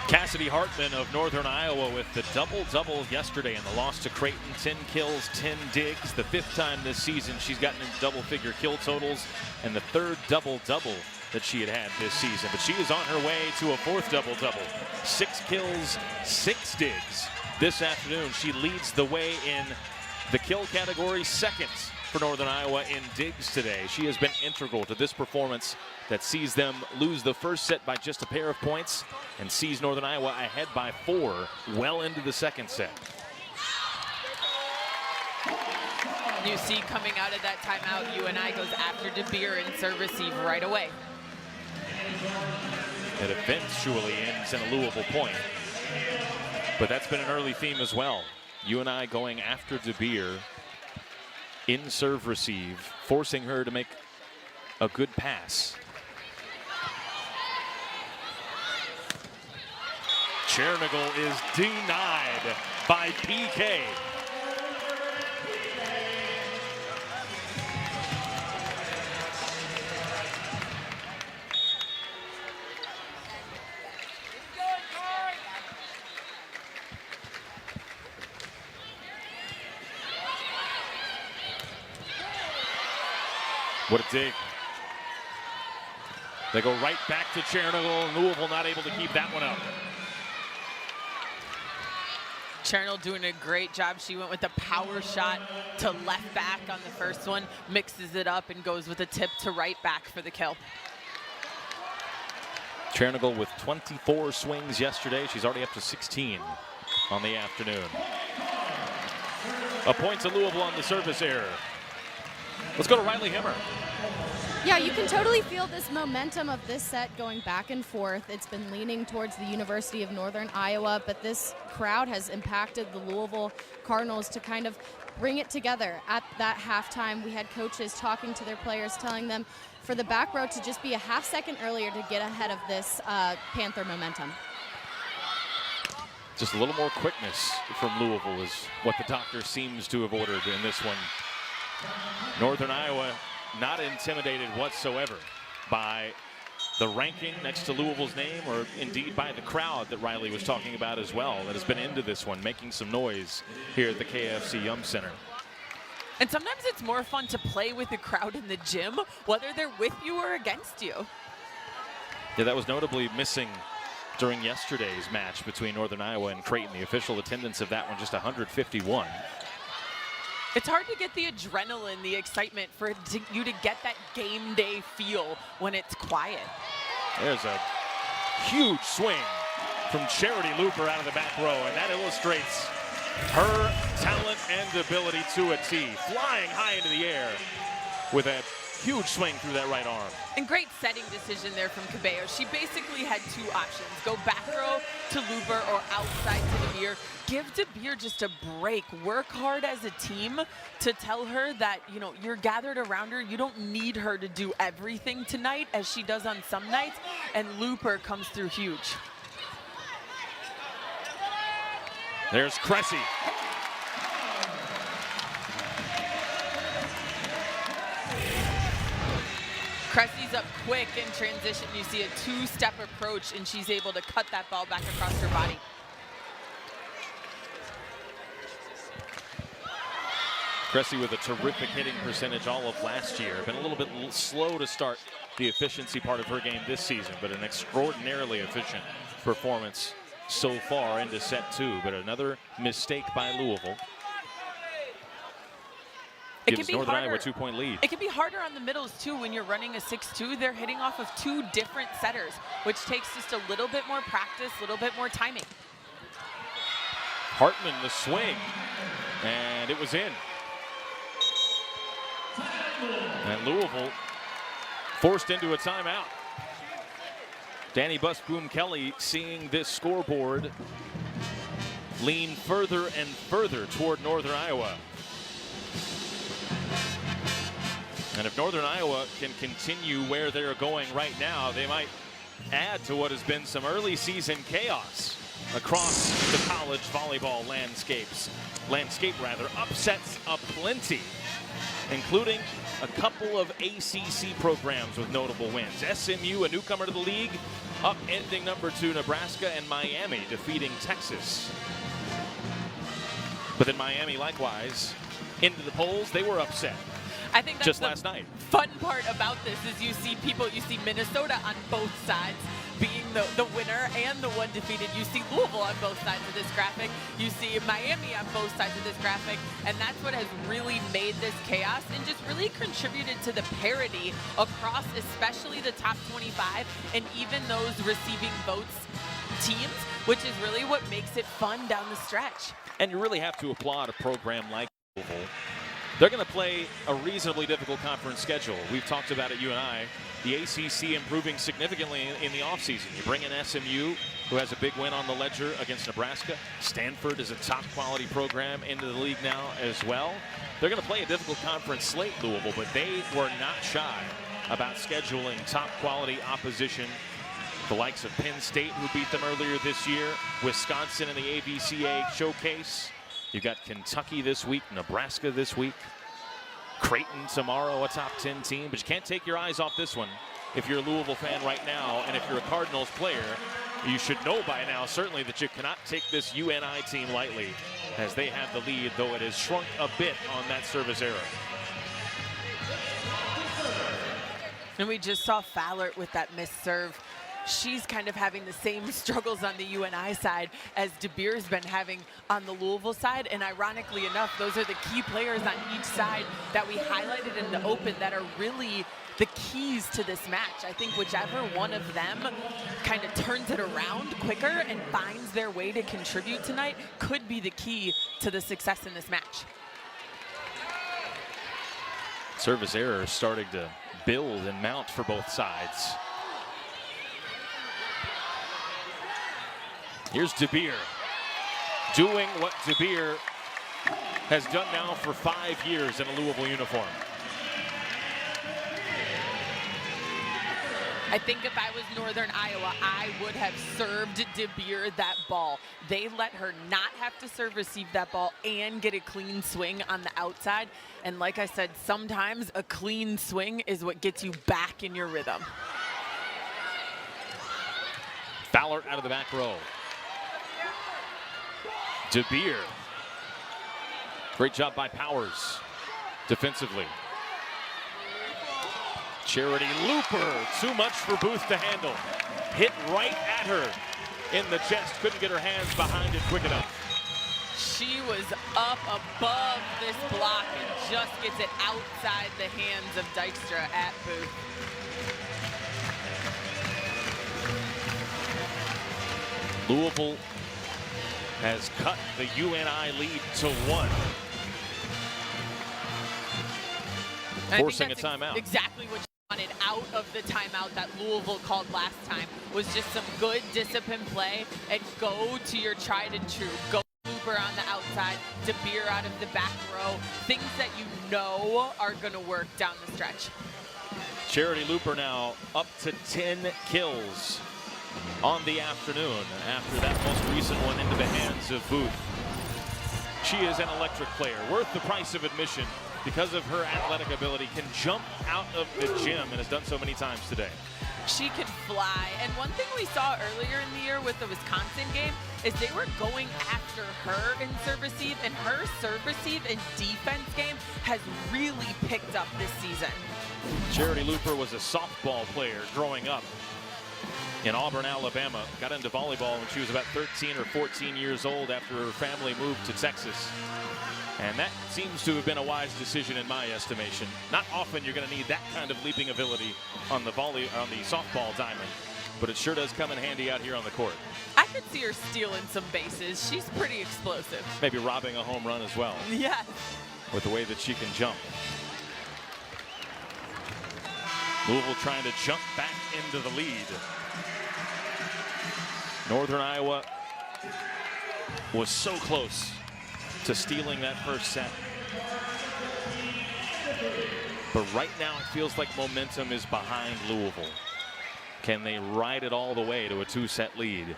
Cassidy Hartman of Northern Iowa with the double-double yesterday in the loss to Creighton. 10 kills, 10 digs. The 5th time this season she's gotten into double-figure kill totals, and the 3rd double-double that she had this season. But she is on her way to a 4th double-double. 6 kills, 6 digs this afternoon. She leads the way in the kill category, 2nd for Northern Iowa in digs today. She has been integral to this performance that sees them lose the first set by just a pair of points and sees Northern Iowa ahead by 4 well into the 2nd set. You see coming out of that timeout, UNI goes after De Beer in serve receive right away. It eventually ends in a Louisville point. But that's been an early theme as well. UNI going after De Beer in serve receive, forcing her to make a good pass. Chernigal is denied by PK. What a dig. They go right back to Chernigal. Louisville not able to keep that one up. Chernigal doing a great job. She went with a power shot to left back on the first one, mixes it up and goes with a tip to right back for the kill. Chernigal with 24 swings yesterday. She's already up to 16 on the afternoon. A point to Louisville on the service error. Let's go to Riley Himmer. Yeah, you can totally feel this momentum of this set going back and forth. It's been leaning towards the University of Northern Iowa, but this crowd has impacted the Louisville Cardinals to kind of bring it together. At that halftime, we had coaches talking to their players, telling them for the back row to just be a half second earlier to get ahead of this Panther momentum. Just a little more quickness from Louisville is what the doctor seems to have ordered in this one. Northern Iowa not intimidated whatsoever by the ranking next to Louisville's name, or indeed by the crowd that Riley was talking about as well, that has been into this one, making some noise here at the KFC Yum Center. And sometimes it's more fun to play with the crowd in the gym, whether they're with you or against you. Yeah, that was notably missing during yesterday's match between Northern Iowa and Creighton. The official attendance of that one just 151. It's hard to get the adrenaline, the excitement for you to get that game day feel when it's quiet. There's a huge swing from Charity Looper out of the back row, and that illustrates her talent and ability to a T. Flying high into the air with a huge swing through that right arm. And great setting decision there from Cabello. She basically had two options. Go back row to Looper or outside to De Beer. Give De Beer just a break. Work hard as a team to tell her that, you know, you're gathered around her. You don't need her to do everything tonight as she does on some nights. And Looper comes through huge. There's Cressy. Cressy's up quick in transition. You see a two-step approach, and she's able to cut that ball back across her body. Cressy with a terrific hitting percentage all of last year. Been a little bit slow to start the efficiency part of her game this season, but an extraordinarily efficient performance so far into set two. But another mistake by Louisville gives Northern Iowa a 2-point lead. It can be harder on the middles, too, when you're running a 6-2. They're hitting off of two different setters, which takes just a little bit more practice, a little bit more timing. Hartman, the swing, and it was in. And Louisville forced into a timeout. Danny Busboom-Kelly seeing this scoreboard lean further and further toward Northern Iowa. And if Northern Iowa can continue where they're going right now, they might add to what has been some early season chaos across the college volleyball landscape. Upsets aplenty, including a couple of ACC programs with notable wins. SMU, a newcomer to the league, upending number 2 Nebraska, and Miami defeating Texas. But then Miami, likewise, into the polls, they were upset. I think that's just last night. Fun part about this is you see Minnesota on both sides being the winner and the one defeated. You see Louisville on both sides of this graphic. You see Miami on both sides of this graphic. And that's what has really made this chaos and just really contributed to the parity across especially the top 25 and even those receiving votes teams, which is really what makes it fun down the stretch. And you really have to applaud a program like Louisville. They're going to play a reasonably difficult conference schedule. We've talked about at UNI, the ACC improving significantly in the offseason. You bring in SMU, who has a big win on the ledger against Nebraska. Stanford is a top quality program into the league now as well. They're going to play a difficult conference slate, Louisville, but they were not shy about scheduling top quality opposition. The likes of Penn State, who beat them earlier this year, Wisconsin in the AVCA showcase. You've got Kentucky this week, Nebraska this week, Creighton tomorrow, a top 10 team, but you can't take your eyes off this one. If you're a Louisville fan right now, and if you're a Cardinals player, you should know by now, certainly, that you cannot take this UNI team lightly, as they have the lead, though it has shrunk a bit on that service error. And we just saw Fowler with that missed serve. She's kind of having the same struggles on the UNI side as DeBeer's been having on the Louisville side. And ironically enough, those are the key players on each side that we highlighted in the Open that are really the keys to this match. I think whichever one of them kind of turns it around quicker and finds their way to contribute tonight could be the key to the success in this match. Service error starting to build and mount for both sides. Here's DeBeer doing what DeBeer has done now for 5 years in a Louisville uniform. I think if I was Northern Iowa, I would have served DeBeer that ball. They let her not have to serve receive that ball and get a clean swing on the outside. And like I said, sometimes a clean swing is what gets you back in your rhythm. Fowler out of the back row. DeBeer. Great job by Powers defensively. Charity Looper, too much for Booth to handle. Hit right at her in the chest, couldn't get her hands behind it quick enough. She was up above this block and just gets it outside the hands of Dykstra at Booth. Louisville has cut the UNI lead to 1. Forcing a timeout. Exactly what you wanted out of the timeout that Louisville called last time was just some good disciplined play and go to your tried and true. Go Looper on the outside, DeBeer out of the back row. Things that you know are going to work down the stretch. Charity Looper now up to 10 kills on the afternoon after that most recent one into the hands of Booth. She is an electric player, worth the price of admission because of her athletic ability, can jump out of the gym and has done so many times today. She can fly. And one thing we saw earlier in the year with the Wisconsin game is they were going after her in serve receive, and her serve receive and defense game has really picked up this season. Charity Looper was a softball player growing up in Auburn, Alabama. Got into volleyball when she was about 13 or 14 years old after her family moved to Texas. And that seems to have been a wise decision in my estimation. Not often you're going to need that kind of leaping ability on the softball diamond, but it sure does come in handy out here on the court. I could see her stealing some bases. She's pretty explosive. Maybe robbing a home run as well. Yeah. With the way that she can jump. Louisville trying to jump back into the lead. Northern Iowa was so close to stealing that first set. But right now it feels like momentum is behind Louisville. Can they ride it all the way to a 2-set lead?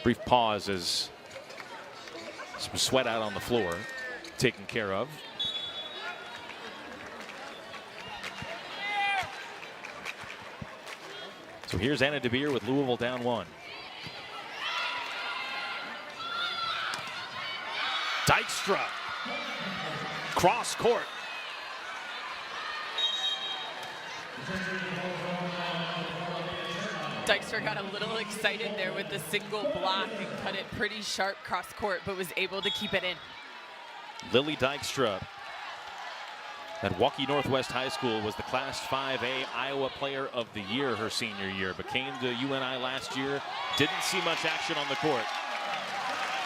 Brief pause as some sweat out on the floor, taken care of. So here's Anna DeBeer with Louisville down 1. Dykstra, cross court. Dykstra got a little excited there with the single block and cut it pretty sharp cross court, but was able to keep it in. Lily Dykstra at Waukee Northwest High School was the Class 5A Iowa Player of the Year her senior year, but came to UNI last year. Didn't see much action on the court.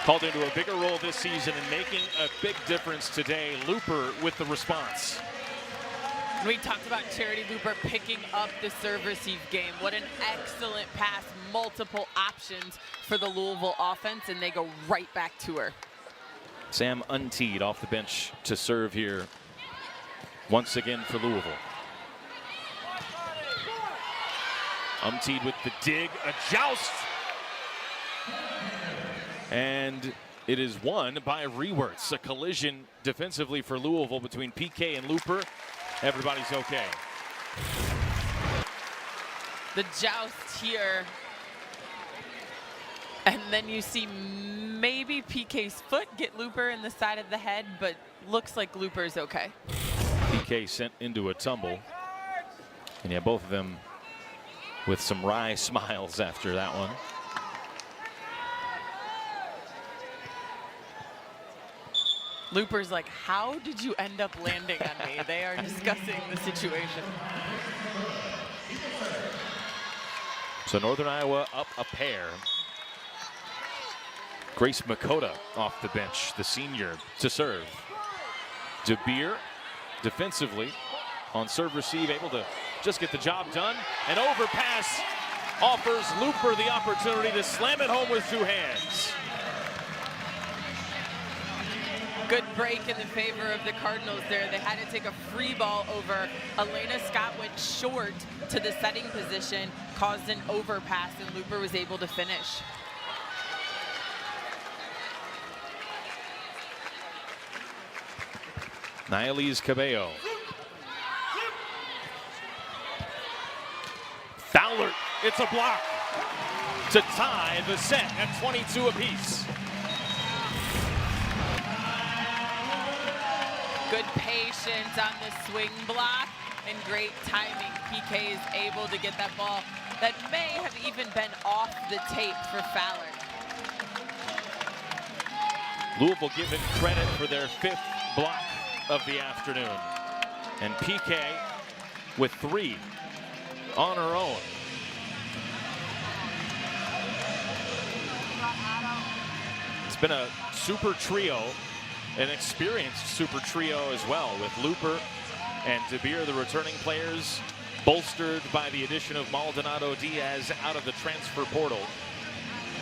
Called into a bigger role this season and making a big difference today. Looper with the response. We talked about Charity Looper picking up the serve-receive game. What an excellent pass, multiple options for the Louisville offense, and they go right back to her. Sam Unteed off the bench to serve here once again for Louisville. Unteed with the dig, a joust. And it is won by Rewerts. A collision defensively for Louisville between PK and Looper. Everybody's okay. The joust here. And then you see maybe PK's foot get Looper in the side of the head, but looks like Looper's okay. PK sent into a tumble. And yeah, both of them with some wry smiles after that one. Looper's like, how did you end up landing on me? They are discussing the situation. So Northern Iowa up a pair. Grace Makota off the bench, the senior, to serve. DeBeer defensively on serve receive, able to just get the job done. An overpass offers Looper the opportunity to slam it home with two hands. Good break in the favor of the Cardinals there. They had to take a free ball over. Elena Scott went short to the setting position, caused an overpass, and Looper was able to finish. Nialise Cabello. Fowler, it's a block to tie the set at 22 apiece. Good patience on the swing block and great timing. PK is able to get that ball that may have even been off the tape for Fowler. Louisville given credit for their 5th block of the afternoon. And PK with 3 on her own. It's been a super trio, an experienced super trio as well, with Looper and DeBeer, the returning players, bolstered by the addition of Maldonado Diaz out of the transfer portal.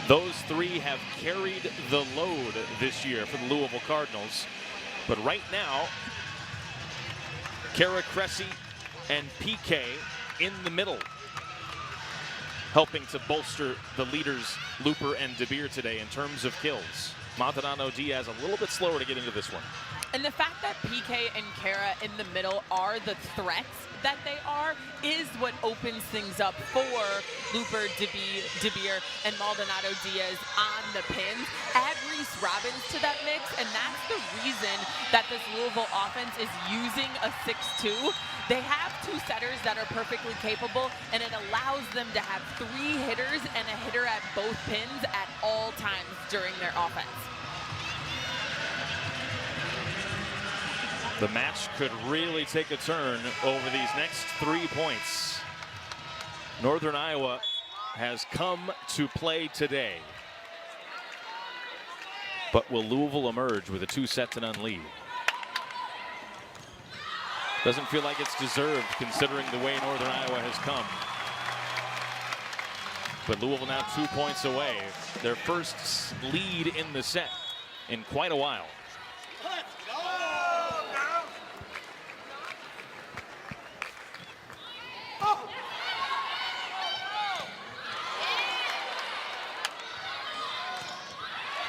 Those 3 have carried the load this year for the Louisville Cardinals. But right now, Kara Cressy and PK in the middle, helping to bolster the leaders, Looper and DeBeer, today in terms of kills. Maldonado Diaz a little bit slower to get into this one. And the fact that PK and Kara in the middle are the threats that they are is what opens things up for Looper, DeBeer, and Maldonado Diaz on the pins. Add Reese Robbins to that mix, and that's the reason that this Louisville offense is using a 6-2. They have 2 setters that are perfectly capable, and it allows them to have 3 hitters and a hitter at both pins at all times during their offense. The match could really take a turn over these next 3 points. Northern Iowa has come to play today. But will Louisville emerge with a 2-set-to-none lead? Doesn't feel like it's deserved considering the way Northern Iowa has come. But Louisville now 2 points away. Their first lead in the set in quite a while.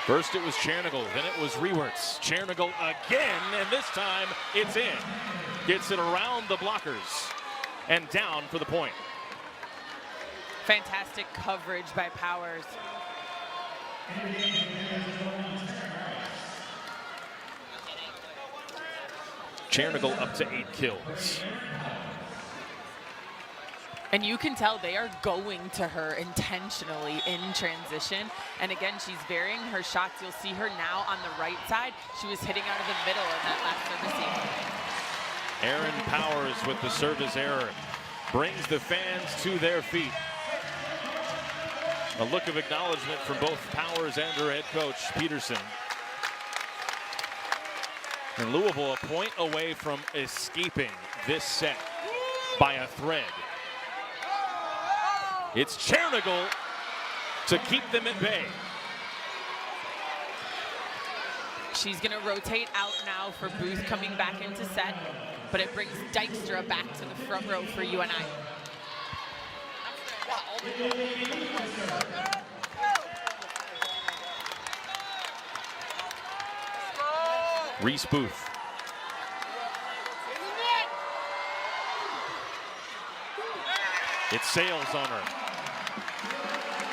First it was Chernigal, then it was Rewerts. Chernigal again, and this time it's in. Gets it around the blockers and down for the point. Fantastic coverage by Powers. Chernigal up to 8 kills. And you can tell they are going to her intentionally in transition. And again, she's varying her shots. You'll see her now on the right side. She was hitting out of the middle in that last service scene. Aaron Powers with the service error brings the fans to their feet. A look of acknowledgement from both Powers and her head coach, Peterson. And Louisville a point away from escaping this set by a thread. It's Chernigal to keep them at bay. She's going to rotate out now for Booth coming back into set, but it brings Dykstra back to the front row for UNI. Reese Booth. It sails on her.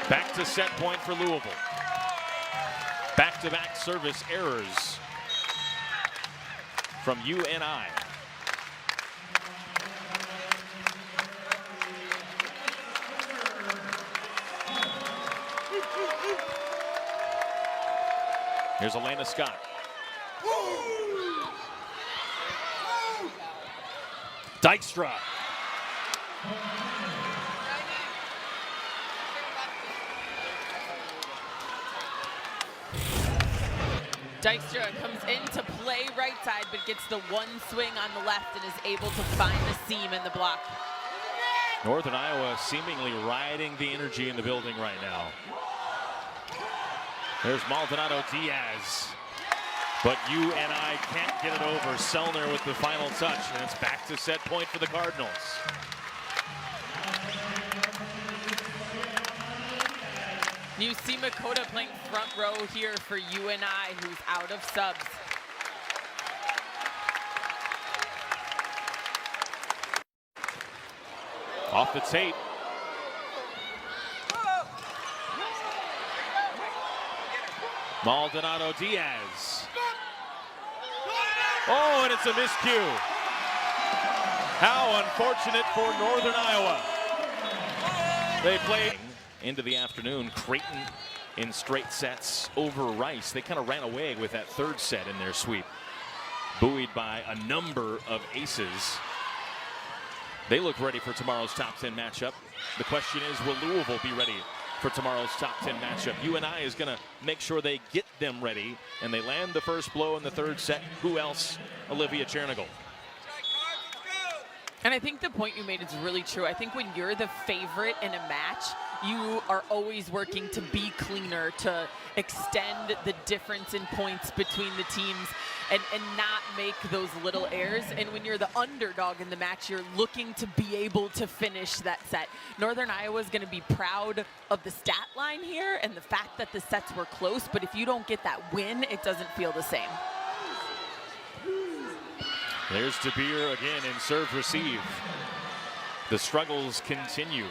Back to set point for Louisville. Back-to-back service errors from UNI. Here's Elena Scott. Dykstra. Dykstra comes into play right side, but gets the one swing on the left and is able to find the seam in the block. Northern Iowa seemingly riding the energy in the building right now. There's Maldonado Diaz, but UNI can't get it over. Sellner with the final touch, and it's back to set point for the Cardinals. You see Makota playing front row here for UNI, who's out of subs. Off the tape. Maldonado Diaz. Oh, and it's a miscue. How unfortunate for Northern Iowa. They played into the afternoon. Creighton in straight sets over Rice. They kind of ran away with that third set in their sweep. Buoyed by a number of aces. They look ready for tomorrow's top 10 matchup. The question is, will Louisville be ready for tomorrow's top 10 matchup? UNI is going to make sure they get them ready, and they land the first blow in the third set. Who else? Olivia Chernigal. And I think the point you made is really true. I think when you're the favorite in a match, you are always working to be cleaner, to extend the difference in points between the teams and not make those little errors. And when you're the underdog in the match, you're looking to be able to finish that set. Northern Iowa is going to be proud of the stat line here and the fact that the sets were close, but if you don't get that win, it doesn't feel the same. There's De Beer again in serve receive. The struggles continue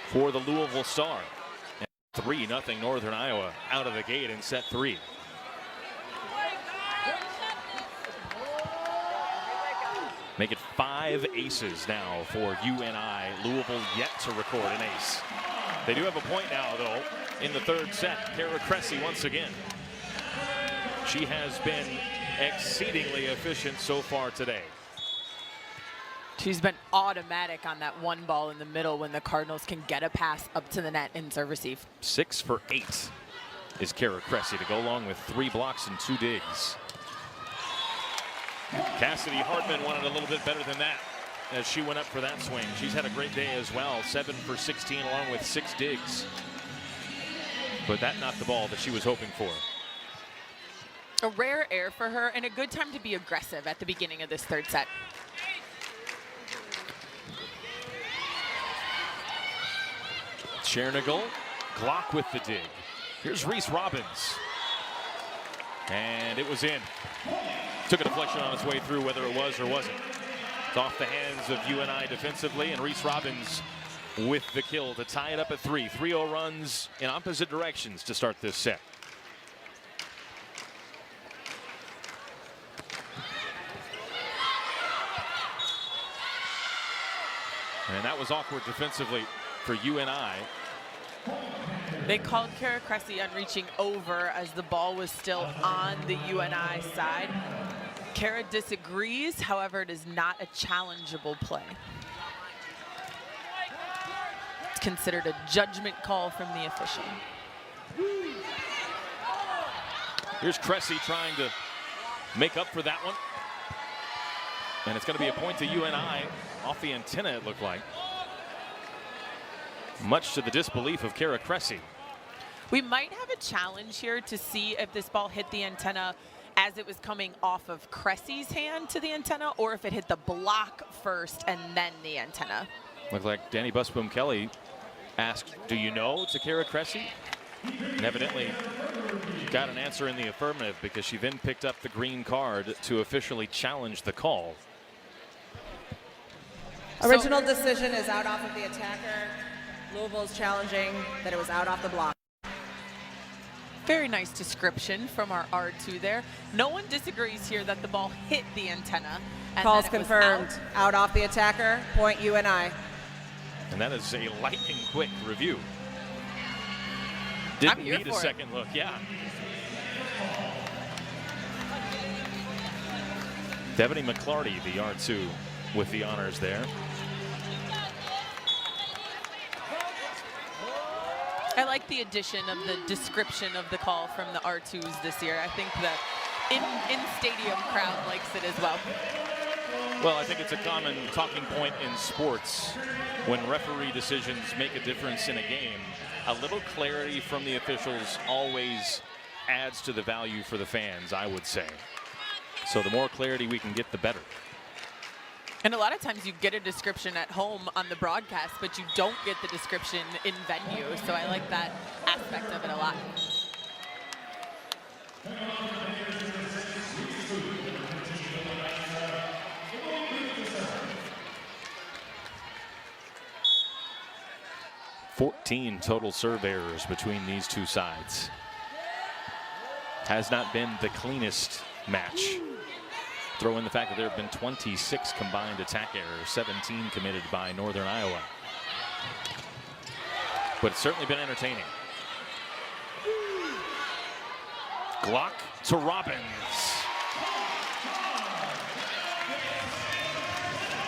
for the Louisville Star. 3-0 Northern Iowa out of the gate in set 3. Make it 5 aces now for UNI. Louisville yet to record an ace. They do have a point now, though, in the third set. Kara Cressy once again. She has been exceedingly efficient so far today. She's been automatic on that one ball in the middle when the Cardinals can get a pass up to the net in serve receive. 6 for 8 is Kara Cressy to go along with 3 blocks and 2 digs. Cassidy Hartman wanted a little bit better than that as she went up for that swing. She's had a great day as well. 7 for 16 along with 6 digs. But that not the ball that she was hoping for. A rare air for her and a good time to be aggressive at the beginning of this third set. Chernigal, Glock with the dig. Here's Reese Robbins. And it was in. Took a deflection on its way through, whether it was or wasn't. It's off the hands of UNI defensively, and Reese Robbins with the kill to tie it up at 3. 3-0 runs in opposite directions to start this set. And that was awkward defensively for UNI. They called Kara Cressy on reaching over as the ball was still on the UNI side. Kara disagrees, however, it is not a challengeable play. It's considered a judgment call from the official. Here's Cressy trying to make up for that one. And it's going to be a point to UNI off the antenna, it looked like. Much to the disbelief of Kara Cressy. We might have a challenge here to see if this ball hit the antenna as it was coming off of Cressy's hand to the antenna, or if it hit the block first and then the antenna. Looked like Danny Busboom Kelly asked, "Do you know?" to Kara Cressy. And evidently got an answer in the affirmative, because she then picked up the green card to officially challenge the call. Original decision is out off of the attacker. Louisville's challenging that it was out off the block. Very nice description from our R2 there. No one disagrees here that the ball hit the antenna. And Calls that it was confirmed. Out off the attacker. Point UNI. And that is a lightning quick review. Didn't need a second look, yeah. Devaney McClarty, the R2, with the honors there. I like the addition of the description of the call from the R2s this year. I think the in-stadium crowd likes it as well. Well, I think it's a common talking point in sports when referee decisions make a difference in a game. A little clarity from the officials always adds to the value for the fans, I would say. So the more clarity we can get, the better. And a lot of times you get a description at home on the broadcast, but you don't get the description in venue. So I like that aspect of it a lot. $14 total serve errors between these two sides. Has not been the cleanest match. Throw in the fact that there have been 26 combined attack errors, 17 committed by Northern Iowa. But it's certainly been entertaining. Glock to Robbins.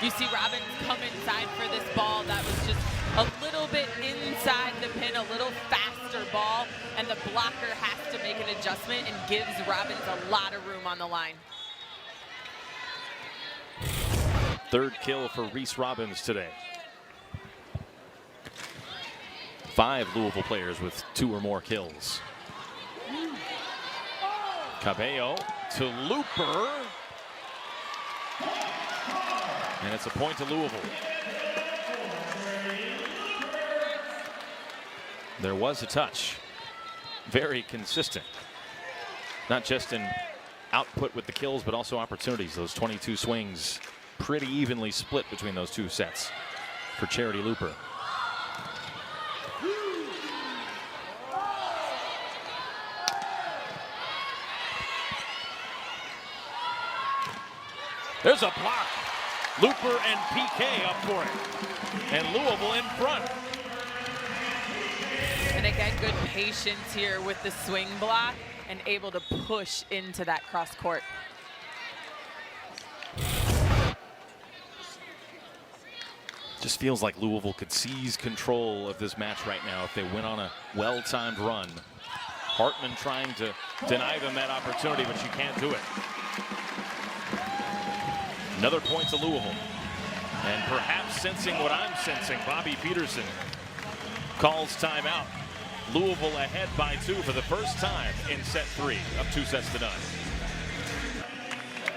You see Robbins come inside for this ball that was just a little bit inside the pin, a little faster ball, and the blocker has to make an adjustment and gives Robbins a lot of room on the line. Third kill for Reese Robbins today. 5 Louisville players with 2 or more kills. Cabello to Looper. And it's a point to Louisville. There was a touch. Very consistent. Not just in output with the kills, but also opportunities. Those 22 swings pretty evenly split between those two sets for Charity Looper. There's a block. Looper and PK up for it. And Louisville in front. And again, good patience here with the swing block and able to push into that cross court. Just feels like Louisville could seize control of this match right now if they went on a well-timed run. Hartman trying to deny them that opportunity, but she can't do it. Another point to Louisville. And perhaps sensing what I'm sensing, Bobby Peterson calls timeout. Louisville ahead by 2 for the first time in set 3, up 2-0.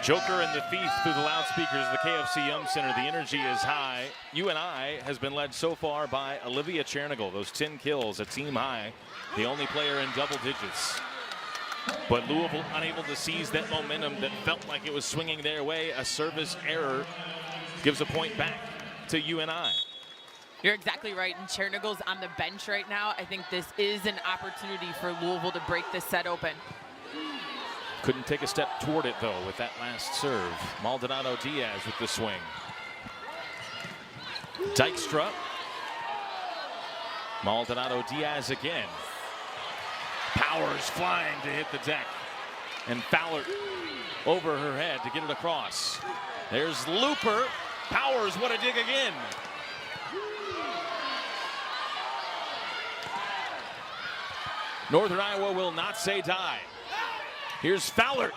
Joker and the Thief through the loudspeakers of the KFC Yum Center. The energy is high. UNI has been led so far by Olivia Chernigal. Those 10 kills, a team high. The only player in double digits. But Louisville unable to seize that momentum that felt like it was swinging their way. A service error gives a point back to UNI. You're exactly right. And Chernigal's on the bench right now. I think this is an opportunity for Louisville to break this set open. Couldn't take a step toward it, though, with that last serve. Maldonado Diaz with the swing. Dykstra. Maldonado Diaz again. Powers flying to hit the deck. And Fowler over her head to get it across. There's Looper. Powers, what a dig again. Northern Iowa will not say die. Here's Fowler.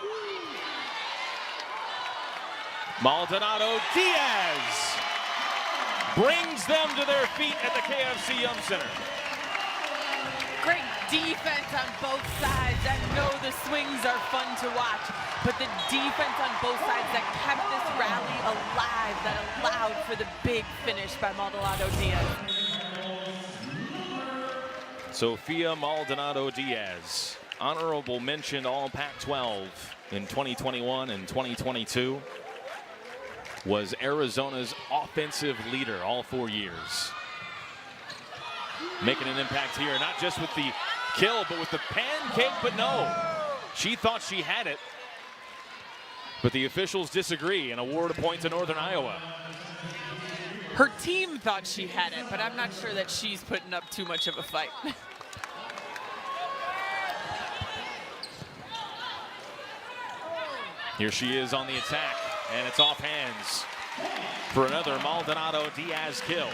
Maldonado Diaz brings them to their feet at the KFC Yum Center. Great defense on both sides. I know the swings are fun to watch, but the defense on both sides that kept this rally alive, that allowed for the big finish by Maldonado Diaz. Sofia Maldonado Diaz, honorable mention all Pac-12 in 2021 and 2022, was Arizona's offensive leader all 4 years. Making an impact here, not just with the kill, but with the pancake, but no. She thought she had it, but the officials disagree and award a point to Northern Iowa. Her team thought she had it, but I'm not sure that she's putting up too much of a fight. Here she is on the attack, and it's off hands for another Maldonado Diaz kill.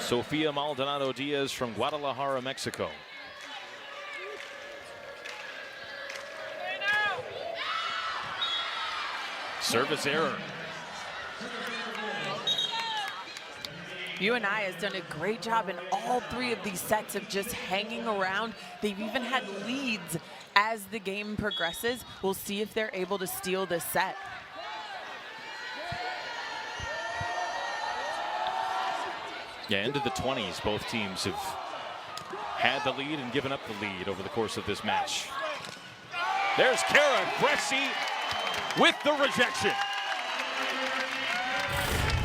Sofia Maldonado Diaz from Guadalajara, Mexico. Service error. UNI has done a great job in all 3 of these sets of just hanging around. They've even had leads as the game progresses. We'll see if they're able to steal this set. Yeah, into the 20s, both teams have had the lead and given up the lead over the course of this match. There's Kara Cressy with the rejection.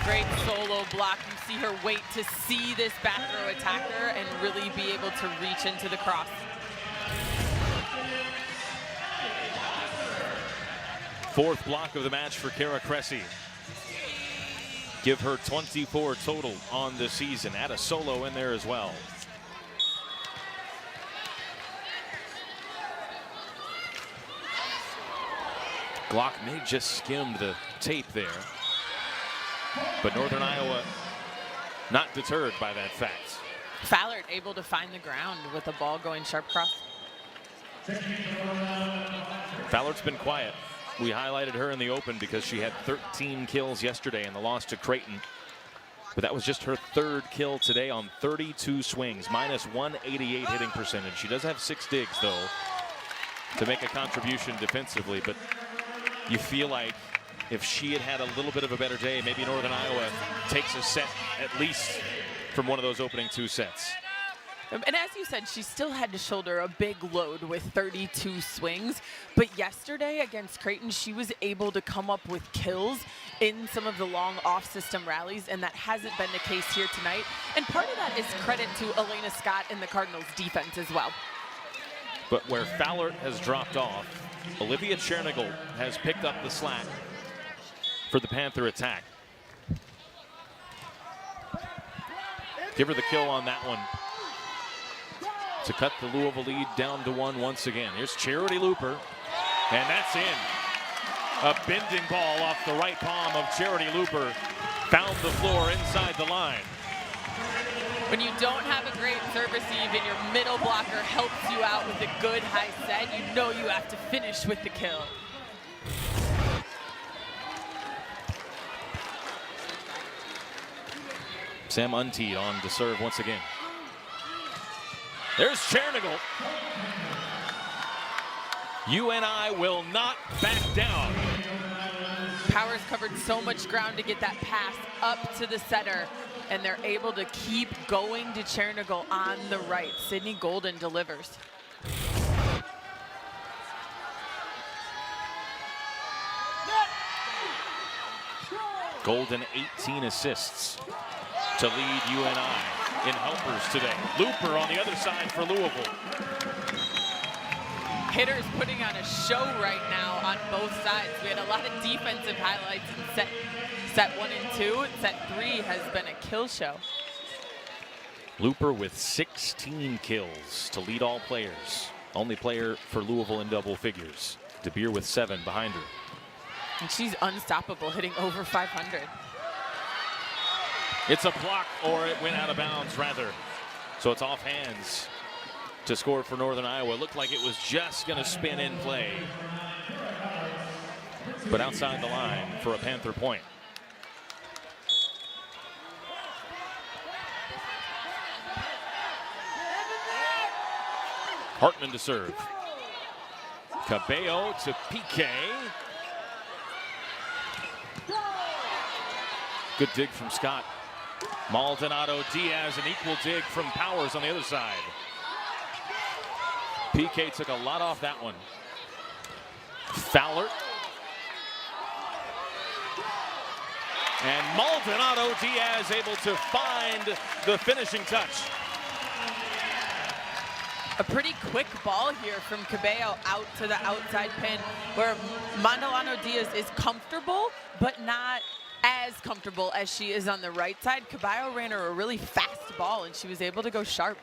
Great solo block. You see her wait to see this back row attacker and really be able to reach into the cross. Fourth block of the match for Kara Cressy. Give her 24 total on the season. Add a solo in there as well. Glock may just skimmed the tape there, but Northern Iowa not deterred by that fact. Fallard able to find the ground with the ball going sharp cross. Fallard's been quiet. We highlighted her in the open because she had 13 kills yesterday in the loss to Creighton. But that was just her 3rd kill today on 32 swings, minus 188 hitting percentage. She does have 6 digs, though, to make a contribution defensively. But you feel like if she had had a little bit of a better day, maybe Northern Iowa takes a set at least from one of those opening 2 sets. And as you said, she still had to shoulder a big load with 32 swings. But yesterday against Creighton, she was able to come up with kills in some of the long off-system rallies, and that hasn't been the case here tonight. And part of that is credit to Elena Scott and the Cardinals' defense as well. But where Fallard has dropped off, Olivia Chernigal has picked up the slack for the Panther attack. Give her the kill on that one to cut the Louisville lead down to 1 once again. Here's Charity Looper, and that's in. A bending ball off the right palm of Charity Looper found the floor inside the line. When you don't have a great service eve and your middle blocker helps you out with a good high set, you know you have to finish with the kill. Sam Unteed on to serve once again. There's Chernigal. UNI will not back down. Powers covered so much ground to get that pass up to the setter, and they're able to keep going to Chernigal on the right. Sydney Golden delivers. Golden 18 assists to lead UNI in helpers today. Looper on the other side for Louisville. Hitters putting on a show right now on both sides. We had a lot of defensive highlights in set 1 and 2. Set 3 has been a kill show. Looper with 16 kills to lead all players. Only player for Louisville in double figures. DeBeer with 7 behind her. And she's unstoppable, hitting over 500. It's a block, or it went out of bounds, rather. So it's off hands to score for Northern Iowa. It looked like it was just going to spin in play, but outside the line for a Panther point. Hartman to serve. Cabello to PK. Good dig from Scott. Maldonado Diaz, an equal dig from Powers on the other side. PK took a lot off that one. Fowler. And Maldonado Diaz able to find the finishing touch. A pretty quick ball here from Cabello out to the outside pin, where Maldonado Diaz is comfortable, but not as comfortable as she is on the right side. Cabello ran her a really fast ball, and she was able to go sharp.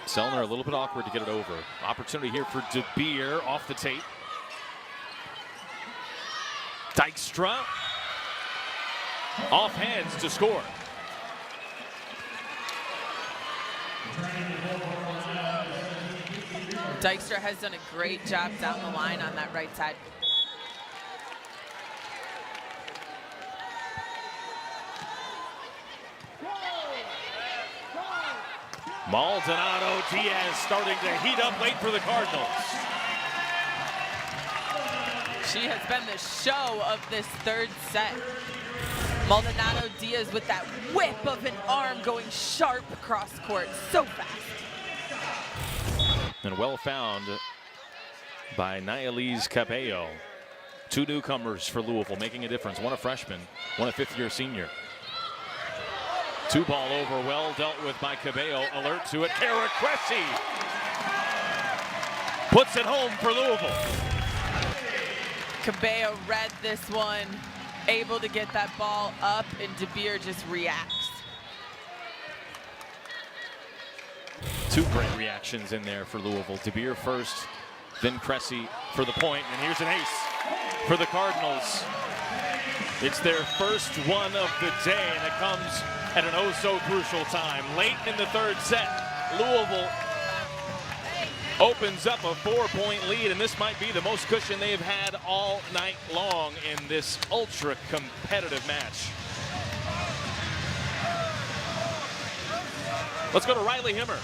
Selner a little bit awkward to get it over. Opportunity here for DeBeer off the tape. Dykstra off hands to score. Dykstra has done a great job down the line on that right side. Maldonado Diaz starting to heat up late for the Cardinals. She has been the show of this third set. Maldonado Diaz with that whip of an arm going sharp cross court, so fast. And well found by Nayeliz Cabello. Two newcomers for Louisville making a difference. One a freshman, one a fifth-year senior. Two ball over, well dealt with by Cabello. Alert to it, Kara Cressy puts it home for Louisville. Cabello read this one, able to get that ball up, and DeBeer just reacts. Two great reactions in there for Louisville. DeBeer first, then Cressy for the point, and here's an ace for the Cardinals. It's their first one of the day, and it comes at an oh-so-crucial time. Late in the third set, Louisville opens up a 4-point lead, and this might be the most cushion they've had all night long in this ultra-competitive match. Let's go to Riley Himmer.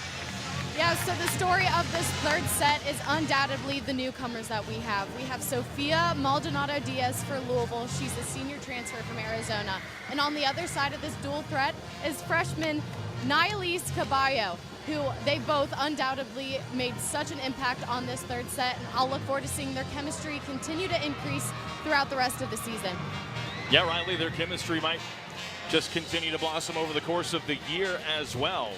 Yeah, so the story of this third set is undoubtedly the newcomers that we have. We have Sophia Maldonado Diaz for Louisville. She's a senior transfer from Arizona. And on the other side of this dual threat is freshman Nayeliz Cabello, who they both undoubtedly made such an impact on this third set. And I'll look forward to seeing their chemistry continue to increase throughout the rest of the season. Yeah, Riley, their chemistry might just continue to blossom over the course of the year as well.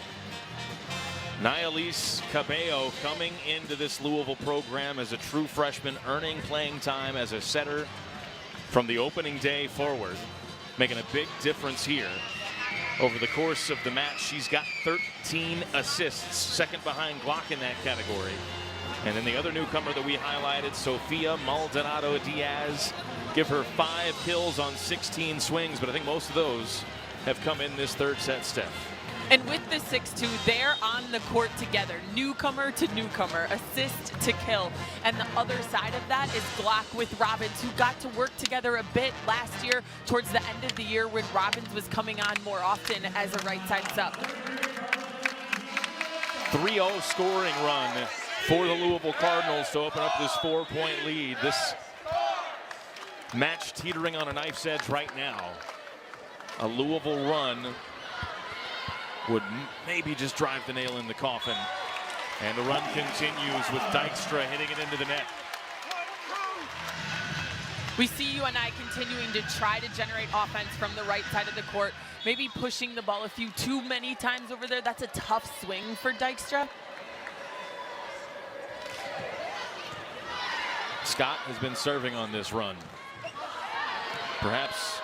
Nayeliz Cabello coming into this Louisville program as a true freshman, earning playing time as a setter from the opening day forward, making a big difference here. Over the course of the match, she's got 13 assists, second behind Glock in that category. And then the other newcomer that we highlighted, Sophia Maldonado Diaz, give her 5 kills on 16 swings, but I think most of those have come in this third set, Steph. And with the 6-2, they're on the court together, newcomer to newcomer, assist to kill. And the other side of that is Glock with Robbins, who got to work together a bit last year towards the end of the year when Robbins was coming on more often as a right side sub. 3-0 scoring run for the Louisville Cardinals to open up this 4-point lead. This match teetering on a knife's edge right now. A Louisville run would maybe just drive the nail in the coffin. And the run continues with Dykstra hitting it into the net. We see UNI continuing to try to generate offense from the right side of the court, maybe pushing the ball a few too many times over there. That's a tough swing for Dykstra. Scott has been serving on this run. Perhaps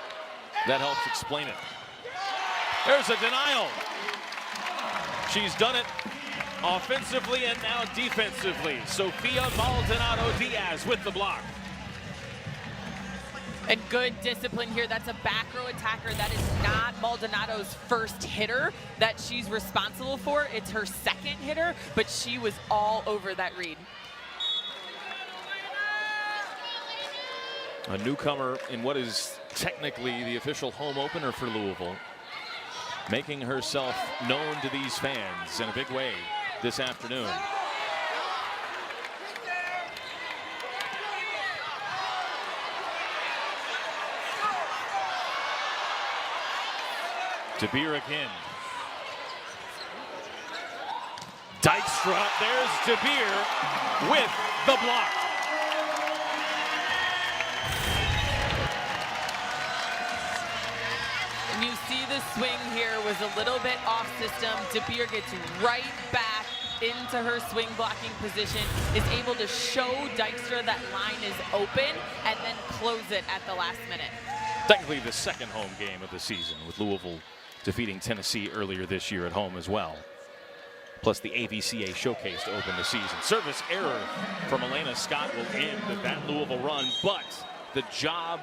that helps explain it. There's a denial. She's done it offensively and now defensively. Sophia Maldonado Diaz with the block. And good discipline here. That's a back row attacker. That is not Maldonado's first hitter that she's responsible for. It's her second hitter, but she was all over that read. A newcomer in what is technically the official home opener for Louisville, making herself known to these fans in a big way this afternoon. DeBeer again. Dykstra, there's DeBeer with the block. And you see the swing here was a little bit off system. DeBeer gets right back into her swing blocking position, is able to show Dykstra that line is open, and then close it at the last minute. Technically the second home game of the season, with Louisville defeating Tennessee earlier this year at home as well. Plus the AVCA showcase to open the season. Service error from Elena Scott will end that Louisville run, but the job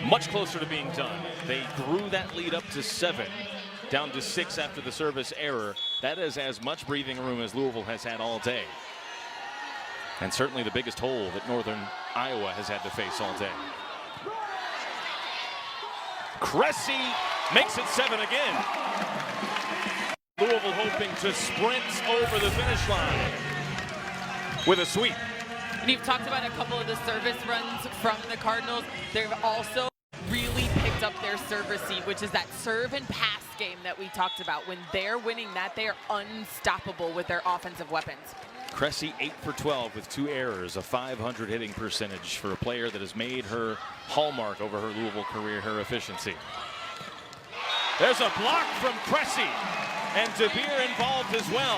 much closer to being done. They grew that lead up to 7, down to 6 after the service error. That is as much breathing room as Louisville has had all day. And certainly the biggest hole that Northern Iowa has had to face all day. Cressy makes it 7 again. Louisville hoping to sprint over the finish line with a sweep. And you've talked about a couple of the service runs from the Cardinals. They've also really picked up their service seat, which is that serve and pass game that we talked about. When they're winning that, they are unstoppable with their offensive weapons. Cressy 8 for 12 with 2 errors, a .500 hitting percentage for a player that has made her hallmark over her Louisville career, her efficiency. There's a block from Cressy, and DeBeer involved as well.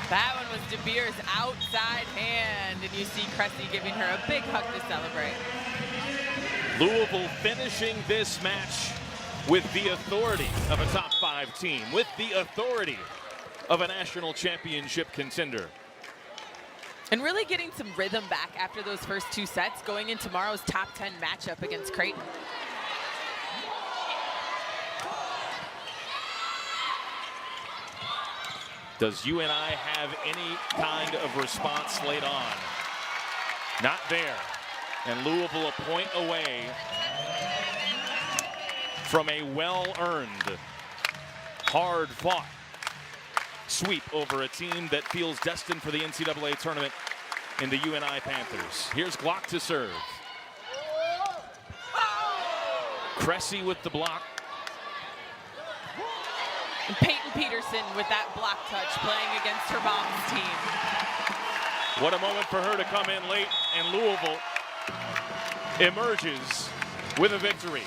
That one was DeBeer's outside hand, and you see Cressy giving her a big hug to celebrate. Louisville finishing this match with the authority of a top 5 team, with the authority of a national championship contender. And really getting some rhythm back after those first 2 sets, going in tomorrow's top 10 matchup against Creighton. Does UNI have any kind of response late on? Not there. And Louisville a point away from a well-earned, hard-fought sweep over a team that feels destined for the NCAA tournament in the UNI Panthers. Here's Glock to serve. Cressy with the block. And Peyton Peterson with that block touch, playing against her mom's team. What a moment for her to come in late, and Louisville emerges with a victory.